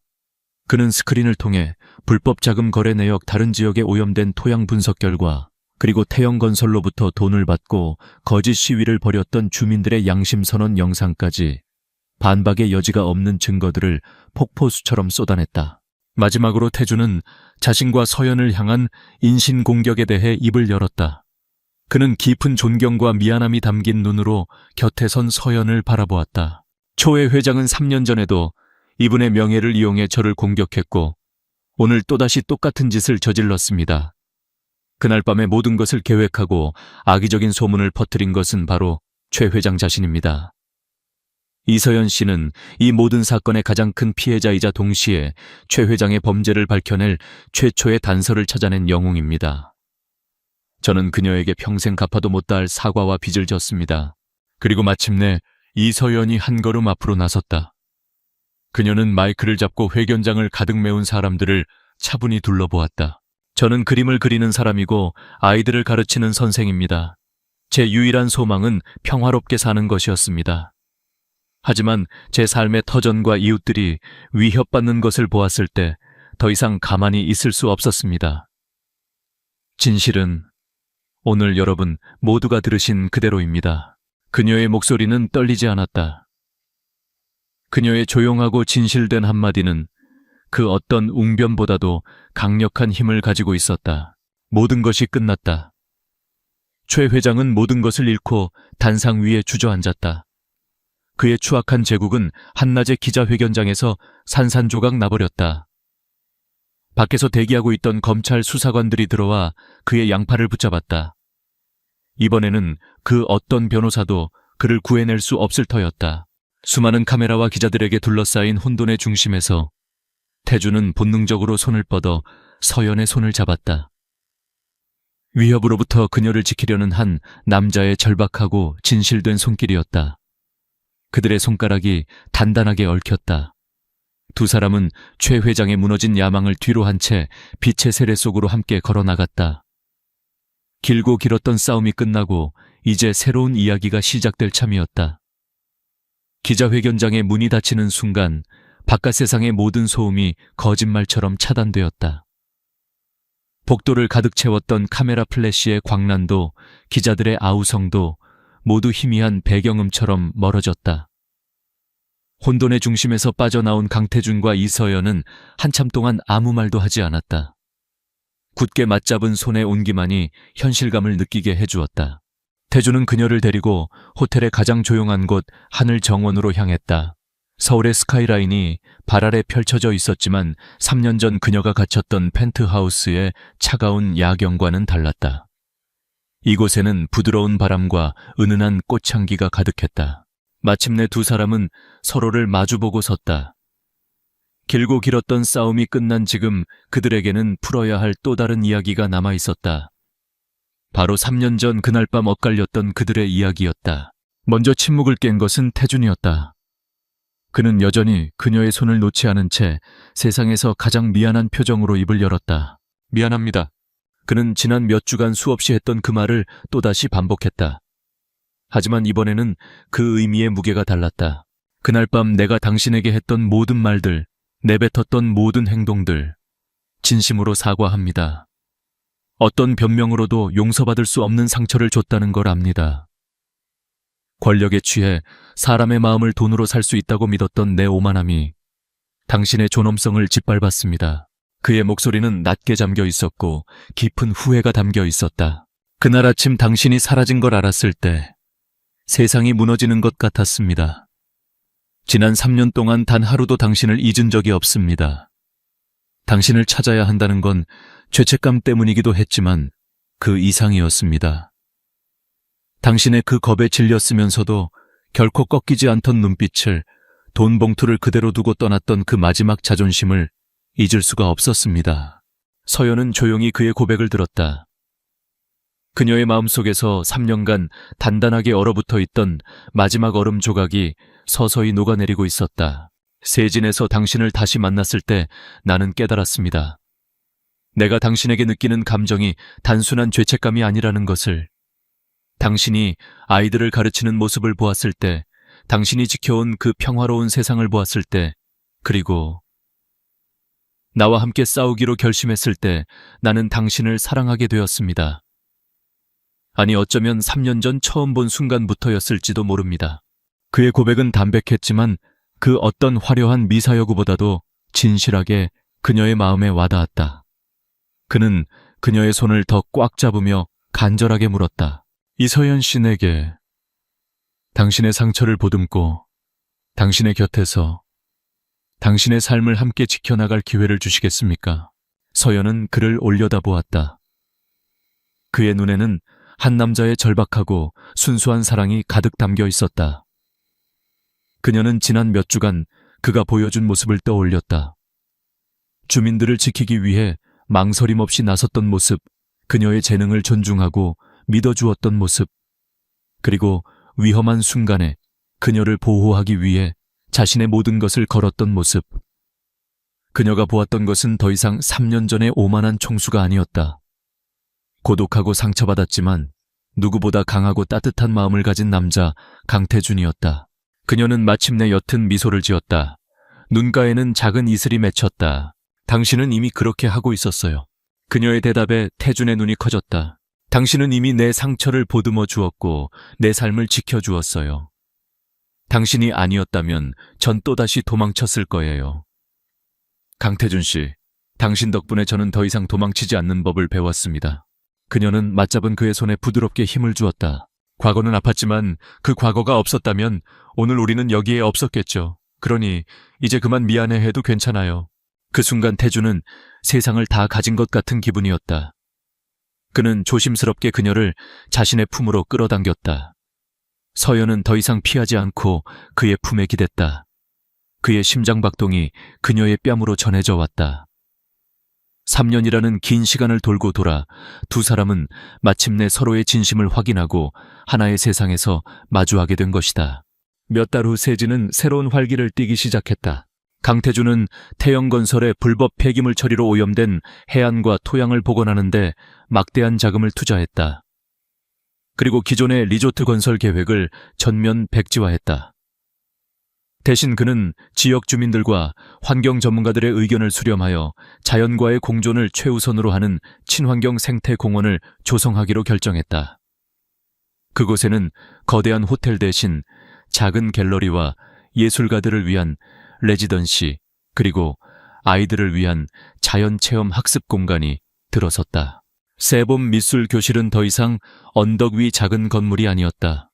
그는 스크린을 통해 불법 자금 거래 내역 다른 지역에 오염된 토양 분석 결과, 그리고 태영건설로부터 돈을 받고 거짓 시위를 벌였던 주민들의 양심 선언 영상까지 반박의 여지가 없는 증거들을 폭포수처럼 쏟아냈다. 마지막으로 태준은 자신과 서연을 향한 인신 공격에 대해 입을 열었다. 그는 깊은 존경과 미안함이 담긴 눈으로 곁에 선 서연을 바라보았다. 초회 회장은 3년 전에도 이분의 명예를 이용해 저를 공격했고 오늘 또다시 똑같은 짓을 저질렀습니다. 그날 밤에 모든 것을 계획하고 악의적인 소문을 퍼뜨린 것은 바로 최 회장 자신입니다. 이서연 씨는 이 모든 사건의 가장 큰 피해자이자 동시에 최 회장의 범죄를 밝혀낼 최초의 단서를 찾아낸 영웅입니다. 저는 그녀에게 평생 갚아도 못다할 사과와 빚을 졌습니다. 그리고 마침내 이서연이 한 걸음 앞으로 나섰다. 그녀는 마이크를 잡고 회견장을 가득 메운 사람들을 차분히 둘러보았다. 저는 그림을 그리는 사람이고 아이들을 가르치는 선생입니다. 제 유일한 소망은 평화롭게 사는 것이었습니다. 하지만 제 삶의 터전과 이웃들이 위협받는 것을 보았을 때 더 이상 가만히 있을 수 없었습니다. 진실은 오늘 여러분 모두가 들으신 그대로입니다. 그녀의 목소리는 떨리지 않았다. 그녀의 조용하고 진실된 한마디는 그 어떤 웅변보다도 강력한 힘을 가지고 있었다. 모든 것이 끝났다. 최 회장은 모든 것을 잃고 단상 위에 주저앉았다. 그의 추악한 제국은 한낮의 기자회견장에서 산산조각 나버렸다. 밖에서 대기하고 있던 검찰 수사관들이 들어와 그의 양팔을 붙잡았다. 이번에는 그 어떤 변호사도 그를 구해낼 수 없을 터였다. 수많은 카메라와 기자들에게 둘러싸인 혼돈의 중심에서 태준은 본능적으로 손을 뻗어 서연의 손을 잡았다. 위협으로부터 그녀를 지키려는 한 남자의 절박하고 진실된 손길이었다. 그들의 손가락이 단단하게 얽혔다. 두 사람은 최 회장의 무너진 야망을 뒤로 한 채 빛의 세례 속으로 함께 걸어 나갔다. 길고 길었던 싸움이 끝나고 이제 새로운 이야기가 시작될 참이었다. 기자회견장의 문이 닫히는 순간 바깥 세상의 모든 소음이 거짓말처럼 차단되었다. 복도를 가득 채웠던 카메라 플래시의 광란도 기자들의 아우성도 모두 희미한 배경음처럼 멀어졌다. 혼돈의 중심에서 빠져나온 강태준과 이서연은 한참 동안 아무 말도 하지 않았다. 굳게 맞잡은 손의 온기만이 현실감을 느끼게 해주었다. 태준은 그녀를 데리고 호텔의 가장 조용한 곳 하늘 정원으로 향했다. 서울의 스카이라인이 발 아래 펼쳐져 있었지만 3년 전 그녀가 갇혔던 펜트하우스의 차가운 야경과는 달랐다. 이곳에는 부드러운 바람과 은은한 꽃향기가 가득했다. 마침내 두 사람은 서로를 마주보고 섰다. 길고 길었던 싸움이 끝난 지금 그들에게는 풀어야 할 또 다른 이야기가 남아 있었다. 바로 3년 전 그날 밤 엇갈렸던 그들의 이야기였다. 먼저 침묵을 깬 것은 태준이었다. 그는 여전히 그녀의 손을 놓지 않은 채 세상에서 가장 미안한 표정으로 입을 열었다. 미안합니다. 그는 지난 몇 주간 수없이 했던 그 말을 또다시 반복했다. 하지만 이번에는 그 의미의 무게가 달랐다. 그날 밤 내가 당신에게 했던 모든 말들, 내뱉었던 모든 행동들, 진심으로 사과합니다. 어떤 변명으로도 용서받을 수 없는 상처를 줬다는 걸 압니다. 권력에 취해 사람의 마음을 돈으로 살 수 있다고 믿었던 내 오만함이 당신의 존엄성을 짓밟았습니다. 그의 목소리는 낮게 잠겨 있었고 깊은 후회가 담겨 있었다. 그날 아침 당신이 사라진 걸 알았을 때 세상이 무너지는 것 같았습니다. 지난 3년 동안 단 하루도 당신을 잊은 적이 없습니다. 당신을 찾아야 한다는 건 죄책감 때문이기도 했지만 그 이상이었습니다. 당신의 그 겁에 질렸으면서도 결코 꺾이지 않던 눈빛을, 돈 봉투를 그대로 두고 떠났던 그 마지막 자존심을 잊을 수가 없었습니다. 서연은 조용히 그의 고백을 들었다. 그녀의 마음속에서 3년간 단단하게 얼어붙어 있던 마지막 얼음 조각이 서서히 녹아내리고 있었다. 세진에서 당신을 다시 만났을 때 나는 깨달았습니다. 내가 당신에게 느끼는 감정이 단순한 죄책감이 아니라는 것을. 당신이 아이들을 가르치는 모습을 보았을 때, 당신이 지켜온 그 평화로운 세상을 보았을 때, 그리고 나와 함께 싸우기로 결심했을 때 나는 당신을 사랑하게 되었습니다. 아니, 어쩌면 3년 전 처음 본 순간부터였을지도 모릅니다. 그의 고백은 담백했지만 그 어떤 화려한 미사여구보다도 진실하게 그녀의 마음에 와닿았다. 그는 그녀의 손을 더 꽉 잡으며 간절하게 물었다. 이서연 씨, 내게 당신의 상처를 보듬고 당신의 곁에서 당신의 삶을 함께 지켜나갈 기회를 주시겠습니까? 서연은 그를 올려다보았다. 그의 눈에는 한 남자의 절박하고 순수한 사랑이 가득 담겨 있었다. 그녀는 지난 몇 주간 그가 보여준 모습을 떠올렸다. 주민들을 지키기 위해 망설임 없이 나섰던 모습, 그녀의 재능을 존중하고 믿어주었던 모습, 그리고 위험한 순간에 그녀를 보호하기 위해 자신의 모든 것을 걸었던 모습. 그녀가 보았던 것은 더 이상 3년 전의 오만한 총수가 아니었다. 고독하고 상처받았지만 누구보다 강하고 따뜻한 마음을 가진 남자 강태준이었다. 그녀는 마침내 옅은 미소를 지었다. 눈가에는 작은 이슬이 맺혔다. 당신은 이미 그렇게 하고 있었어요. 그녀의 대답에 태준의 눈이 커졌다. 당신은 이미 내 상처를 보듬어 주었고 내 삶을 지켜주었어요. 당신이 아니었다면 전 또다시 도망쳤을 거예요. 강태준 씨, 당신 덕분에 저는 더 이상 도망치지 않는 법을 배웠습니다. 그녀는 맞잡은 그의 손에 부드럽게 힘을 주었다. 과거는 아팠지만 그 과거가 없었다면 오늘 우리는 여기에 없었겠죠. 그러니 이제 그만 미안해해도 괜찮아요. 그 순간 태준은 세상을 다 가진 것 같은 기분이었다. 그는 조심스럽게 그녀를 자신의 품으로 끌어당겼다. 서연은 더 이상 피하지 않고 그의 품에 기댔다. 그의 심장박동이 그녀의 뺨으로 전해져 왔다. 3년이라는 긴 시간을 돌고 돌아 두 사람은 마침내 서로의 진심을 확인하고 하나의 세상에서 마주하게 된 것이다. 몇 달 후 세진은 새로운 활기를 띠기 시작했다. 강태준은 태영건설의 불법 폐기물 처리로 오염된 해안과 토양을 복원하는데 막대한 자금을 투자했다. 그리고 기존의 리조트 건설 계획을 전면 백지화했다. 대신 그는 지역 주민들과 환경 전문가들의 의견을 수렴하여 자연과의 공존을 최우선으로 하는 친환경 생태공원을 조성하기로 결정했다. 그곳에는 거대한 호텔 대신 작은 갤러리와 예술가들을 위한 레지던시, 그리고 아이들을 위한 자연체험 학습 공간이 들어섰다. 세봄 미술 교실은 더 이상 언덕 위 작은 건물이 아니었다.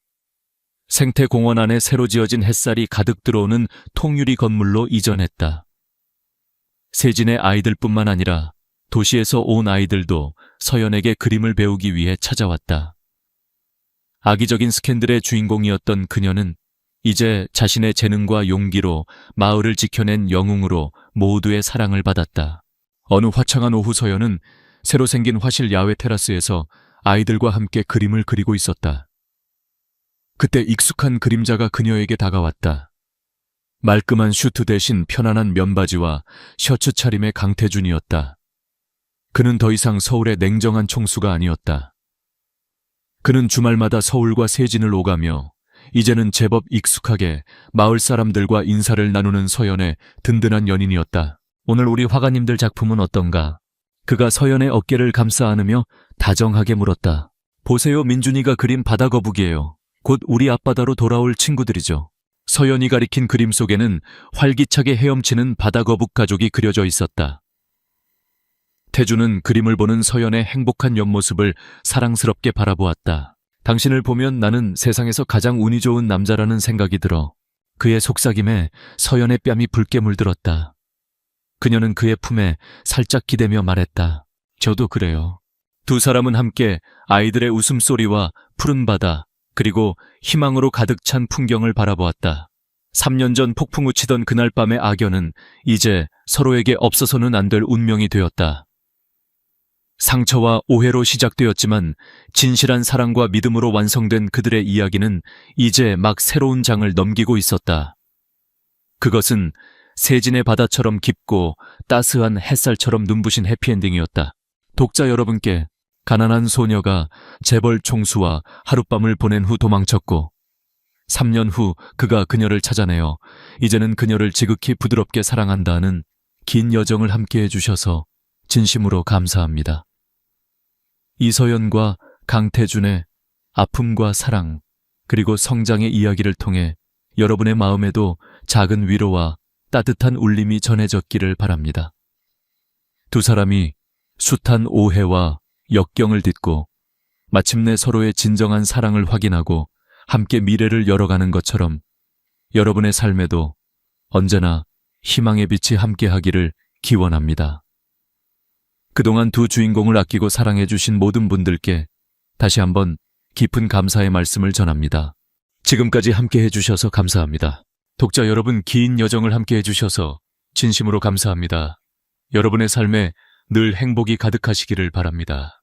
생태공원 안에 새로 지어진 햇살이 가득 들어오는 통유리 건물로 이전했다. 세진의 아이들뿐만 아니라 도시에서 온 아이들도 서연에게 그림을 배우기 위해 찾아왔다. 악의적인 스캔들의 주인공이었던 그녀는 이제 자신의 재능과 용기로 마을을 지켜낸 영웅으로 모두의 사랑을 받았다. 어느 화창한 오후 서연은 새로 생긴 화실 야외 테라스에서 아이들과 함께 그림을 그리고 있었다. 그때 익숙한 그림자가 그녀에게 다가왔다. 말끔한 슈트 대신 편안한 면바지와 셔츠 차림의 강태준이었다. 그는 더 이상 서울의 냉정한 총수가 아니었다. 그는 주말마다 서울과 세진을 오가며 이제는 제법 익숙하게 마을 사람들과 인사를 나누는 서연의 든든한 연인이었다. 오늘 우리 화가님들 작품은 어떤가? 그가 서연의 어깨를 감싸 안으며 다정하게 물었다. 보세요, 민준이가 그린 바다거북이에요. 곧 우리 앞바다로 돌아올 친구들이죠. 서연이 가리킨 그림 속에는 활기차게 헤엄치는 바다거북 가족이 그려져 있었다. 태준은 그림을 보는 서연의 행복한 옆모습을 사랑스럽게 바라보았다. 당신을 보면 나는 세상에서 가장 운이 좋은 남자라는 생각이 들어. 그의 속삭임에 서연의 뺨이 붉게 물들었다. 그녀는 그의 품에 살짝 기대며 말했다. 저도 그래요. 두 사람은 함께 아이들의 웃음소리와 푸른 바다, 그리고 희망으로 가득 찬 풍경을 바라보았다. 3년 전 폭풍우 치던 그날 밤의 악연은 이제 서로에게 없어서는 안 될 운명이 되었다. 상처와 오해로 시작되었지만 진실한 사랑과 믿음으로 완성된 그들의 이야기는 이제 막 새로운 장을 넘기고 있었다. 그것은 세진의 바다처럼 깊고 따스한 햇살처럼 눈부신 해피엔딩이었다. 독자 여러분께 가난한 소녀가 재벌 총수와 하룻밤을 보낸 후 도망쳤고 3년 후 그가 그녀를 찾아내어 이제는 그녀를 지극히 부드럽게 사랑한다는 긴 여정을 함께해 주셔서 진심으로 감사합니다. 이서연과 강태준의 아픔과 사랑, 그리고 성장의 이야기를 통해 여러분의 마음에도 작은 위로와 따뜻한 울림이 전해졌기를 바랍니다. 두 사람이 숱한 오해와 역경을 딛고 마침내 서로의 진정한 사랑을 확인하고 함께 미래를 열어가는 것처럼 여러분의 삶에도 언제나 희망의 빛이 함께하기를 기원합니다. 그동안 두 주인공을 아끼고 사랑해주신 모든 분들께 다시 한번 깊은 감사의 말씀을 전합니다. 지금까지 함께해 주셔서 감사합니다. 독자 여러분, 긴 여정을 함께해 주셔서 진심으로 감사합니다. 여러분의 삶에 늘 행복이 가득하시기를 바랍니다.